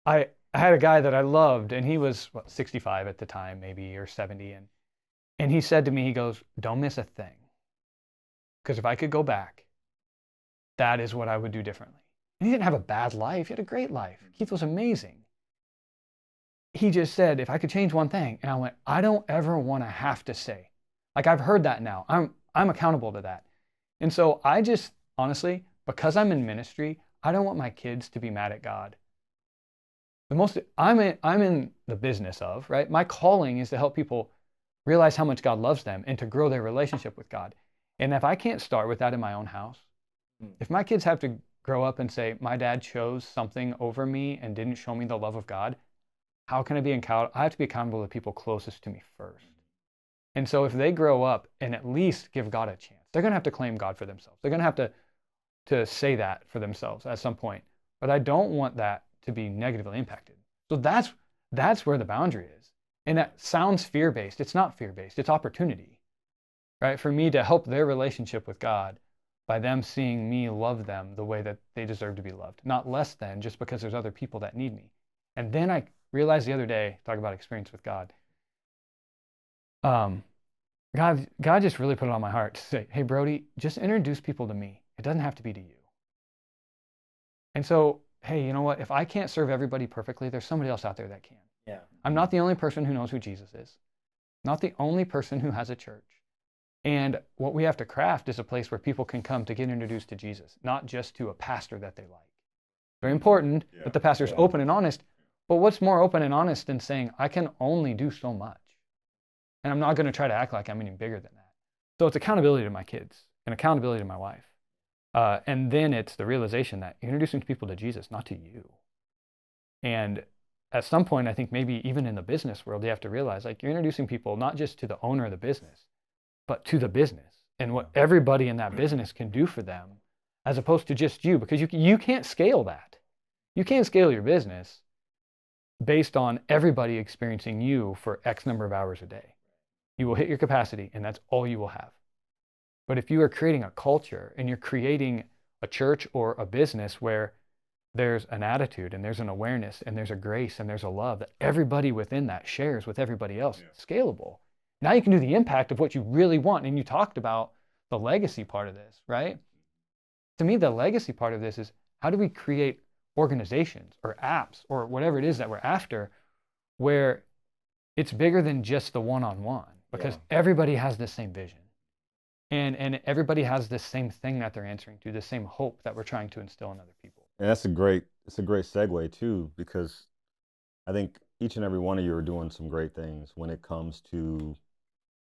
I had a guy that I loved, and he was 65 at the time, maybe, or 70. And he said to me, he goes, "Don't miss a thing. Because if I could go back, that is what I would do differently." And he didn't have a bad life. He had a great life. Keith was amazing. He just said, if I could change one thing. And I went, I don't ever want to have to say. Like, I've heard that now. I'm accountable to that. And so I just, honestly, because I'm in ministry, I don't want my kids to be mad at God. I'm in the business of, right? My calling is to help people realize how much God loves them and to grow their relationship with God. And if I can't start with that in my own house, if my kids have to grow up and say, my dad chose something over me and didn't show me the love of God, how can I be accountable? I have to be accountable to the people closest to me first. And so if they grow up and at least give God a chance, they're going to have to claim God for themselves. They're going to have to say that for themselves at some point. But I don't want that to be negatively impacted. So that's where the boundary is. And that sounds fear-based. It's not fear-based. It's opportunity, right? For me to help their relationship with God by them seeing me love them the way that they deserve to be loved, not less than just because there's other people that need me. And then I realized the other day, talk about experience with God, God just really put it on my heart to say, hey, Brody, just introduce people to me. It doesn't have to be to you. And so, hey, you know what? If I can't serve everybody perfectly, there's somebody else out there that can. Yeah. I'm not the only person who knows who Jesus is. Not the only person who has a church. And what we have to craft is a place where people can come to get introduced to Jesus, not just to a pastor that they like. Very important that the pastor's open and honest, but what's more open and honest than saying, I can only do so much, and I'm not going to try to act like I'm any bigger than that. So it's accountability to my kids and accountability to my wife. And then it's the realization that you're introducing people to Jesus, not to you. And at some point, I think maybe even in the business world, you have to realize, like, you're introducing people not just to the owner of the business, but to the business and what everybody in that business can do for them, as opposed to just you, because you can't scale that. You can't scale your business based on everybody experiencing you for X number of hours a day. You will hit your capacity, and that's all you will have. But if you are creating a culture and you're creating a church or a business where there's an attitude and there's an awareness and there's a grace and there's a love that everybody within that shares with everybody else, scalable. Now you can do the impact of what you really want. And you talked about the legacy part of this, right? To me, the legacy part of this is, how do we create organizations or apps or whatever it is that we're after where it's bigger than just the one-on-one, because everybody has the same vision. And everybody has the same thing that they're answering to, the same hope that we're trying to instill in other people. And it's a great segue too, because I think each and every one of you are doing some great things when it comes to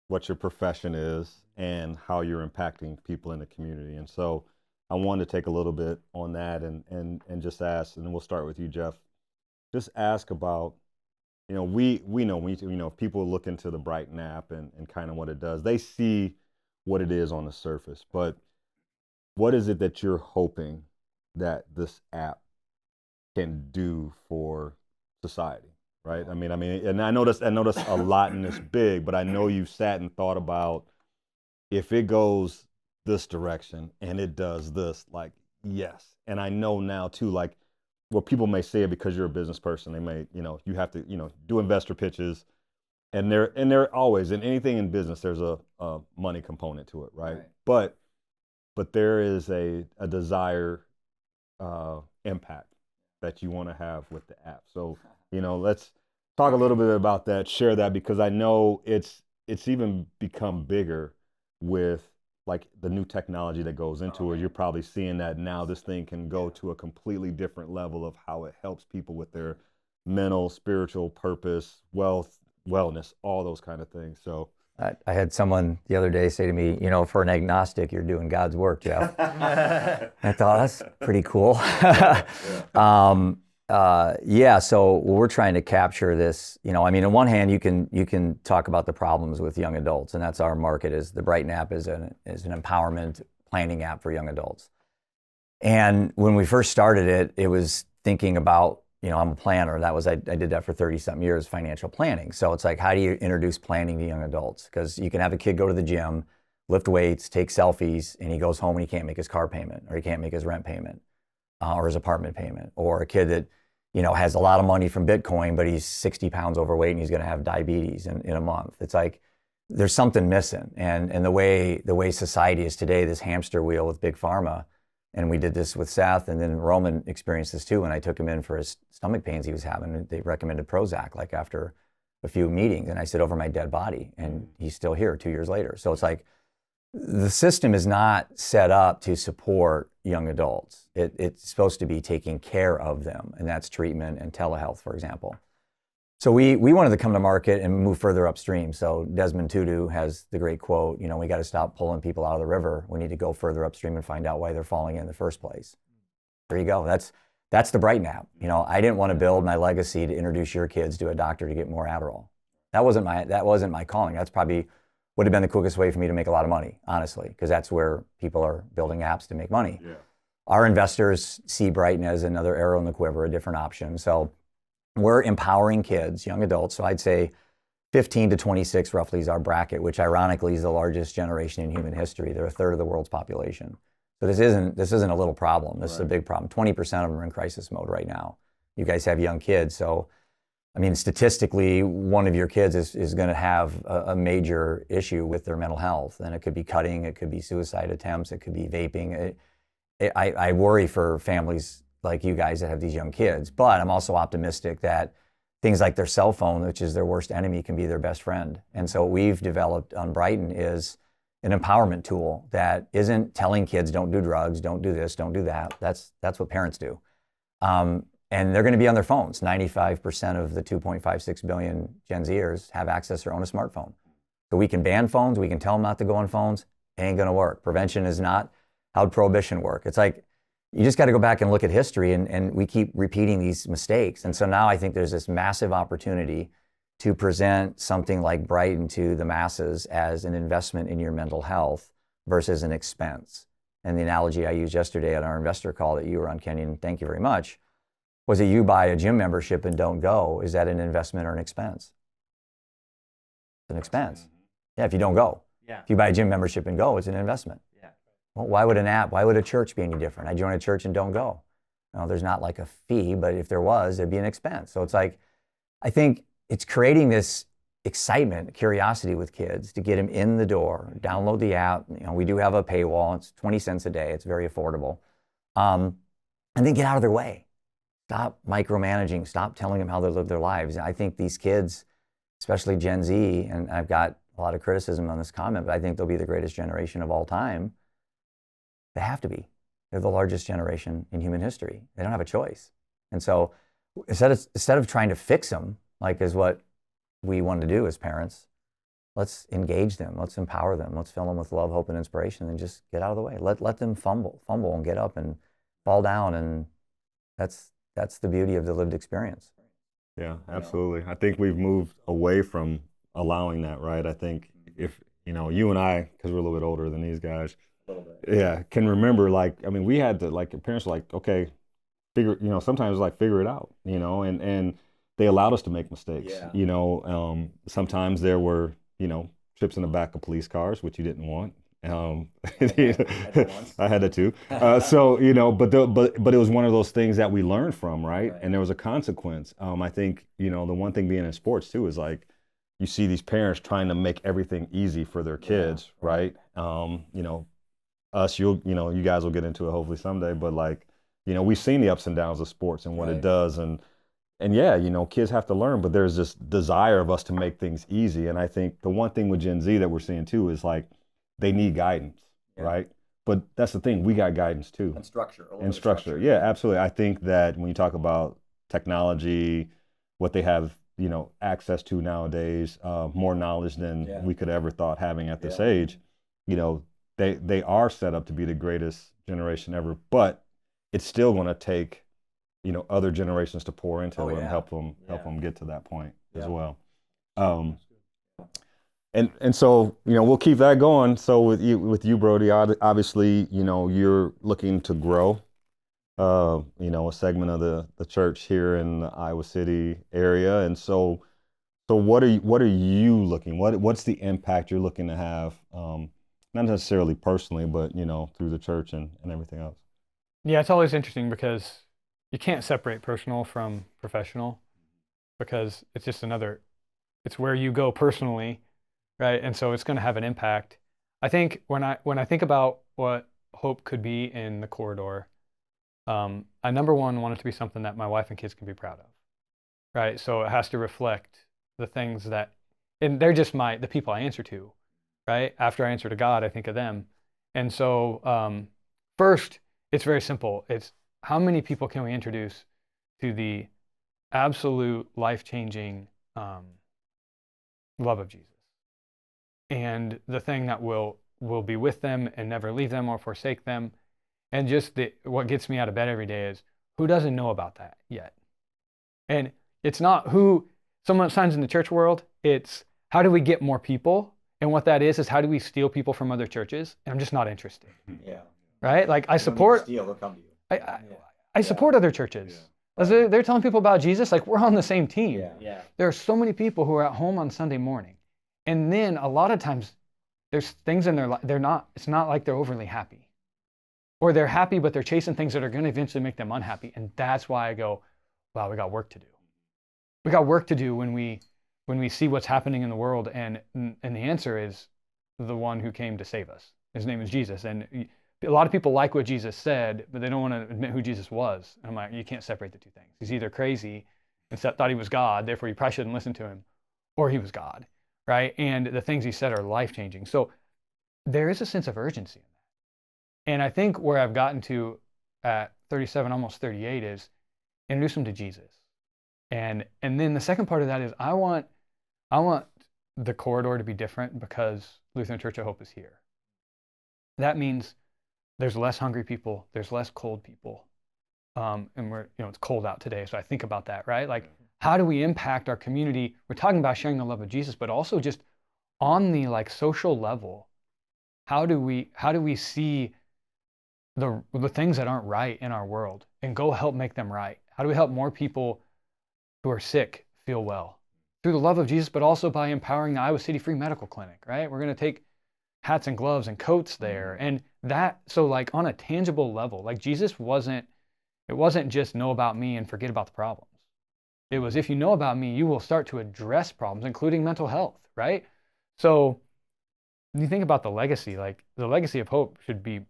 what your profession is and how you're impacting people in the community. And so I wanted to take a little bit on that and just ask, and we'll start with you, Jeff. Just ask about, we know when people look into the Brightn app and kind of what it does, they see what it is on the surface, but what is it that you're hoping that this app can do for society, right? I mean, and I know that's a lot and it's big, but I know you've sat and thought about, if it goes this direction and it does this, like, yes. And I know now too, like, well, people may say it because you're a business person. They may, you have to, do investor pitches, and they're always, in anything in business, there's a money component to it, right? But there is a desire impact that you want to have with the app. So, let's talk a little bit about that, share that, because I know it's even become bigger with, like, the new technology that goes into it. You're probably seeing that now. This thing can go to a completely different level of how it helps people with their mental, spiritual purpose, wealth, wellness, all those kind of things. So I had someone the other day say to me, for an agnostic, you're doing God's work, Jeff. I thought, that's pretty cool. Yeah, so we're trying to capture this. I mean, on one hand, you can talk about the problems with young adults, and that's our market. Is the Brightn app is an empowerment planning app for young adults. And when we first started it, it was thinking about, I'm a planner. I did that for 30-something years, financial planning. So it's like, how do you introduce planning to young adults? Because you can have a kid go to the gym, lift weights, take selfies, and he goes home and he can't make his car payment, or he can't make his rent payment, or his apartment payment, or a kid that has a lot of money from Bitcoin, but he's 60 pounds overweight and he's going to have diabetes in a month. It's like there's something missing. And the way society is today, this hamster wheel with big pharma, and we did this with Seth, and then Roman experienced this too when I took him in for his stomach pains he was having. They recommended Prozac like after a few meetings, and I said, over my dead body, and he's still here 2 years later. So it's like the system is not set up to support young adults. It's supposed to be taking care of them, and that's treatment and telehealth, for example. So we wanted to come to market and move further upstream. So Desmond Tutu has the great quote, we got to stop pulling people out of the river. We need to go further upstream and find out why they're falling in the first place. There you go. That's the Brightn app. I didn't want to build my legacy to introduce your kids to a doctor to get more Adderall. That wasn't my calling. That's probably would have been the quickest way for me to make a lot of money, honestly, because that's where people are building apps to make money. Yeah. Our investors see Brightn as another arrow in the quiver, a different option. So we're empowering kids, young adults. So I'd say 15 to 26 roughly is our bracket, which ironically is the largest generation in human history. They're a third of the world's population. So this isn't a little problem. This is a big problem. 20% of them are in crisis mode right now. You guys have young kids, so I mean, statistically, one of your kids is going to have a major issue with their mental health, and it could be cutting, it could be suicide attempts, it could be vaping. I worry for families like you guys that have these young kids, but I'm also optimistic that things like their cell phone, which is their worst enemy, can be their best friend. And so what we've developed on Brightn is an empowerment tool that isn't telling kids don't do drugs, don't do this, don't do that. That's what parents do. And they're going to be on their phones. 95% of the 2.56 billion Gen Zers have access or own a smartphone. So we can ban phones, we can tell them not to go on phones. It ain't going to work. Prevention is not how prohibition work. It's like, you just got to go back and look at history, and we keep repeating these mistakes. And so now I think there's this massive opportunity to present something like Brightn to the masses as an investment in your mental health versus an expense. And the analogy I used yesterday at our investor call that you were on, Kenyon, thank you very much, was that you buy a gym membership and don't go. Is that an investment or an expense? It's an expense. Yeah, if you don't go. Yeah. If you buy a gym membership and go, it's an investment. Yeah. Well, why would a church be any different? I join a church and don't go. No, there's not like a fee, but if there was, it'd be an expense. So it's like, I think it's creating this excitement, curiosity with kids to get them in the door, download the app. We do have a paywall. It's 20 cents a day. It's very affordable. And then get out of their way. Stop micromanaging. Stop telling them how they live their lives. I think these kids, especially Gen Z, and I've got a lot of criticism on this comment, but I think they'll be the greatest generation of all time. They have to be. They're the largest generation in human history. They don't have a choice. And so instead of trying to fix them, like is what we want to do as parents, let's engage them. Let's empower them. Let's fill them with love, hope, and inspiration, and just get out of the way. Let them fumble and get up and fall down, and that's the beauty of the lived experience. Yeah, absolutely. I think we've moved away from allowing that, right? I think if, you and I, because we're a little bit older than these guys, yeah, can remember, we had to, your parents were like, okay, sometimes figure it out, and they allowed us to make mistakes. Yeah. Sometimes there were, trips in the back of police cars, which you didn't want. I had it too. But it was one of those things that we learned from, right? And there was a consequence. I think, the one thing being in sports too is you see these parents trying to make everything easy for their kids, right? Us, you guys will get into it hopefully someday, but we've seen the ups and downs of sports and what it does, and yeah, kids have to learn, but there's this desire of us to make things easy. And I think the one thing with Gen Z that we're seeing too is they need guidance, right? But that's the thing, we got guidance too. And structure. Structure, yeah, absolutely. I think that when you talk about technology, what they have, access to nowadays, more knowledge than we could ever thought having at this age, they are set up to be the greatest generation ever, but it's still going to take other generations to pour into and yeah. help them get to that point as Yeah. well. And so we'll keep that going. So with you Brody, obviously you're looking to grow a segment of the church here in the Iowa City area, and so what are you looking, what's the impact you're looking to have, not necessarily personally, but through the church and everything else? Yeah, it's always interesting because you can't separate personal from professional, because it's just it's where you go personally, right? And so it's going to have an impact. I think when I think about what Hope could be in the corridor, I number one want it to be something that my wife and kids can be proud of, right? So it has to reflect the things that, and they're just the people I answer to, right? After I answer to God, I think of them. And so first, it's very simple. It's how many people can we introduce to the absolute life-changing love of Jesus, and the thing that will be with them and never leave them or forsake them. And just what gets me out of bed every day is, who doesn't know about that yet? And it's not who someone signs in the church world, it's how do we get more people? And what that is how do we steal people from other churches? And I'm just not interested. Yeah. Right? Like I support, Steal, they'll come to you. I support other churches. As they're telling people about Jesus, like we're on the same team. Yeah. There are so many people who are at home on Sunday morning. And then a lot of times there's things in their life, it's not like they're overly happy. Or they're happy, but they're chasing things that are going to eventually make them unhappy. And that's why I go, wow, we got work to do. We got work to do when we see what's happening in the world. And the answer is the one who came to save us. His name is Jesus. And a lot of people like what Jesus said, but they don't want to admit who Jesus was. And I'm like, you can't separate the two things. He's either crazy and thought he was God, therefore you probably shouldn't listen to him, or he was God, right? And the things he said are life-changing. So there is a sense of urgency in that. And I think where I've gotten to at 37, almost 38, is introduce them to Jesus. And then the second part of that is I want the corridor to be different because Lutheran Church of Hope is here. That means there's less hungry people, there's less cold people. And it's cold out today, so I think about that, right? Like, how do we impact our community? We're talking about sharing the love of Jesus, but also just on the social level. How do we see the things that aren't right in our world and go help make them right? How do we help more people who are sick feel well through the love of Jesus, but also by empowering the Iowa City Free Medical Clinic, right? We're going to take hats and gloves and coats there. And that, so on a tangible level, Jesus wasn't just know about me and forget about the problems. It was, if you know about me, you will start to address problems, including mental health, right? So when you think about the legacy, the legacy of Hope should be,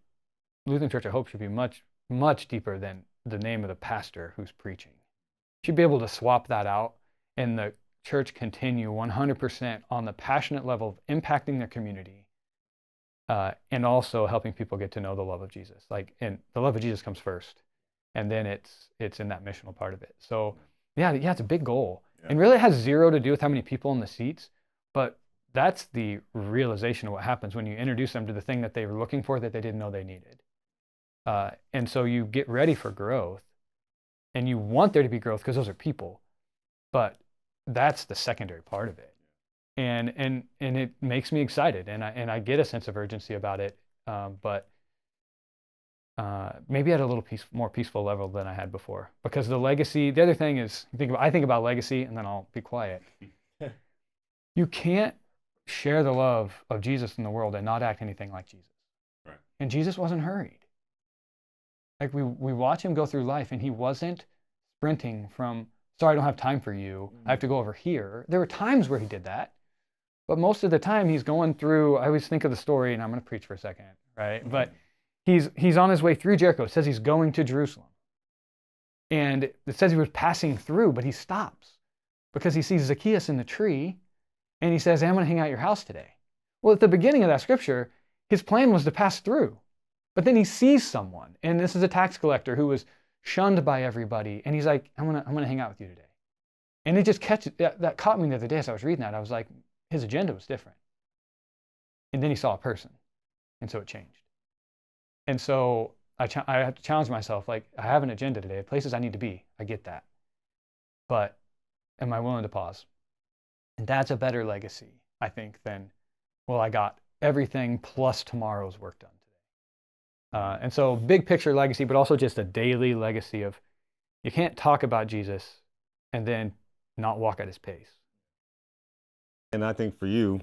Lutheran Church of Hope should be much, much deeper than the name of the pastor who's preaching. Should be able to swap that out and the church continue 100% on the passionate level of impacting their community, and also helping people get to know the love of Jesus. And the love of Jesus comes first, and then it's in that missional part of it. So yeah, it's a big goal. Yeah. And really it has zero to do with how many people in the seats, but that's the realization of what happens when you introduce them to the thing that they were looking for that they didn't know they needed. And so you get ready for growth, and you want there to be growth because those are people, but that's the secondary part of it. And it makes me excited, and I get a sense of urgency about it, but maybe at a little more peaceful level than I had before. Because the legacy, the other thing is, I think about legacy, and then I'll be quiet. You can't share the love of Jesus in the world and not act anything like Jesus. Right. And Jesus wasn't hurried. We watch him go through life, and he wasn't sprinting from, sorry, I don't have time for you, I have to go over here. There were times where he did that, but most of the time he's going through, I always think of the story, and I'm going to preach for a second, right? But he's on his way through Jericho. It says he's going to Jerusalem. And it says he was passing through, but he stops because he sees Zacchaeus in the tree, and he says, hey, I'm going to hang out at your house today. Well, at the beginning of that scripture, his plan was to pass through. But then he sees someone, and this is a tax collector who was shunned by everybody, and he's like, I'm gonna hang out with you today. And it just that caught me the other day as I was reading that. I was like, his agenda was different. And then he saw a person, and so it changed. And so I have to challenge myself. Like, I have an agenda today, places I need to be. I get that. But am I willing to pause? And that's a better legacy, I think, than, well, I got everything plus tomorrow's work done today. And so big picture legacy, but also just a daily legacy of, you can't talk about Jesus and then not walk at his pace. And I think for you,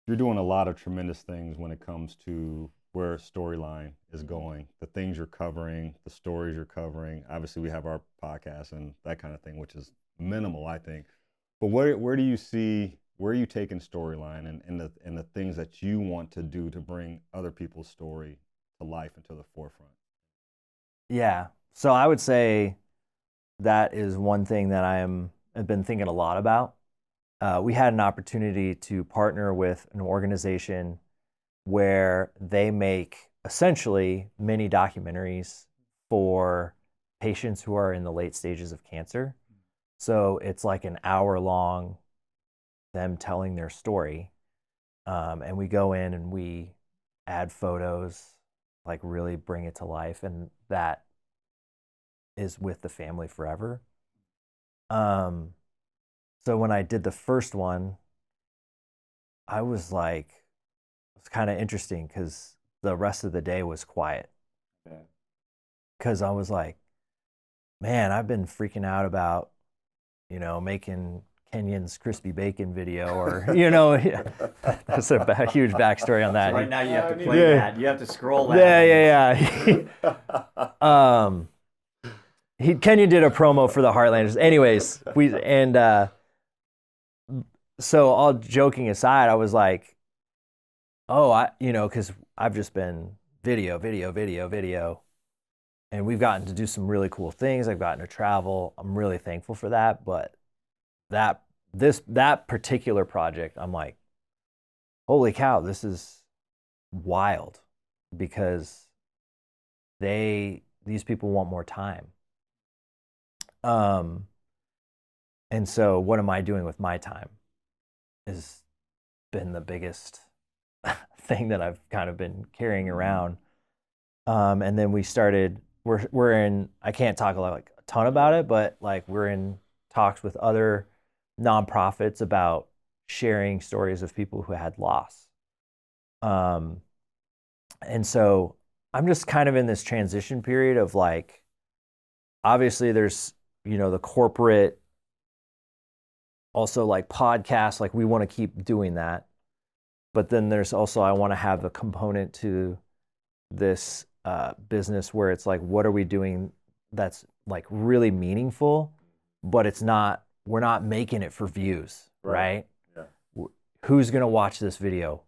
you're doing a lot of tremendous things when it comes to where Storyline is going, the things you're covering, the stories you're covering. Obviously, we have our podcast and that kind of thing, which is minimal, I think. But where do you see, where are you taking Storyline and the things that you want to do to bring other people's story to life and to the forefront? Yeah. So I would say that is one thing that I've been thinking a lot about. We had an opportunity to partner with an organization where they make essentially mini documentaries for patients who are in the late stages of cancer. So it's like an hour long, them telling their story. And we go in and we add photos, like really bring it to life. And that is with the family forever. So when I did the first one, I was like, it's kind of interesting because the rest of the day was quiet. Because I was like, man, I've been freaking out about, making Kenyon's crispy bacon video, or, that's a huge backstory on that. So right now you have to play that. You have to scroll that. Yeah. Kenyon did a promo for the Heartlanders. Anyways, so all joking aside, I was like, because I've just been video, and we've gotten to do some really cool things. I've gotten to travel. I'm really thankful for that. But that particular project, I'm like, holy cow, this is wild, because these people want more time. And so what am I doing with my time has been the biggest thing that I've kind of been carrying around. And then we're in, I can't talk a ton about it, but like we're in talks with other nonprofits about sharing stories of people who had loss. And so I'm just kind of in this transition period of like, obviously there's, the corporate, also like podcasts, like we want to keep doing that. But then there's also, I want to have a component to this business where it's like, what are we doing that's like really meaningful, but we're not making it for views, right? Yeah. Who's going to watch this video?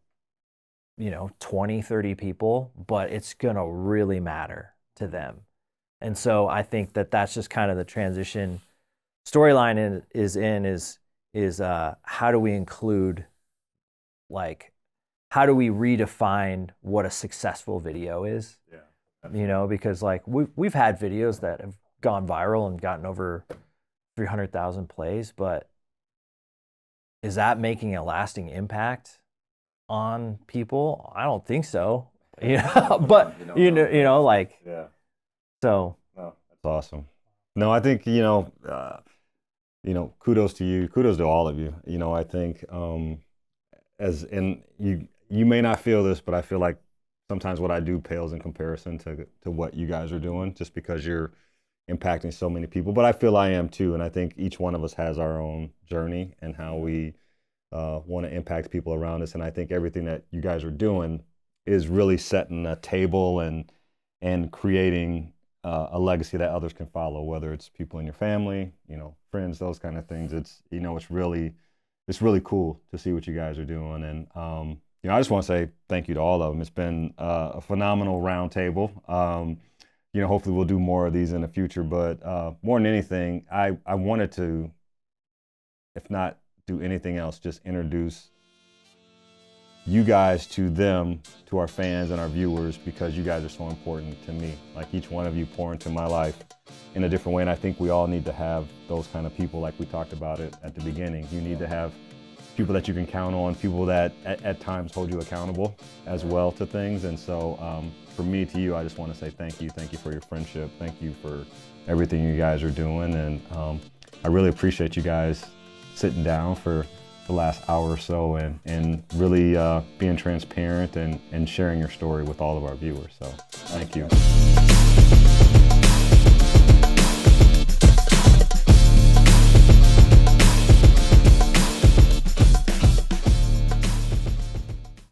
20, 30 people, but it's going to really matter to them. And so I think that that's just kind of the transition Storyline is how do we include, like, how do we redefine what a successful video is? Yeah. Because like we've had videos that have gone viral and gotten over 300,000 plays, but is that making a lasting impact on people? I don't think so. But like, yeah. So. No, that's awesome. No, I think kudos to you, kudos to all of you. I think you may not feel this, but I feel like sometimes what I do pales in comparison to what you guys are doing, just because you're impacting so many people. But I feel I am too, and I think each one of us has our own journey and how we want to impact people around us. And I think everything that you guys are doing is really setting a table and creating a legacy that others can follow, whether it's people in your family, friends, those kind of things. It's really cool to see what you guys are doing. And I just want to say thank you to all of them. It's been a phenomenal roundtable. Hopefully we'll do more of these in the future. But more than anything, I wanted to, if not do anything else, just introduce you guys to them, to our fans and our viewers, because you guys are so important to me. Like, each one of you pour into my life in a different way, and I think we all need to have those kind of people, like we talked about it at the beginning. You need to have people that you can count on, people that at times hold you accountable as well to things. And so from me to you, I just want to say thank you. Thank you for your friendship. Thank you for everything you guys are doing. And I really appreciate you guys sitting down for the last hour or so and really being transparent and sharing your story with all of our viewers. So thank you.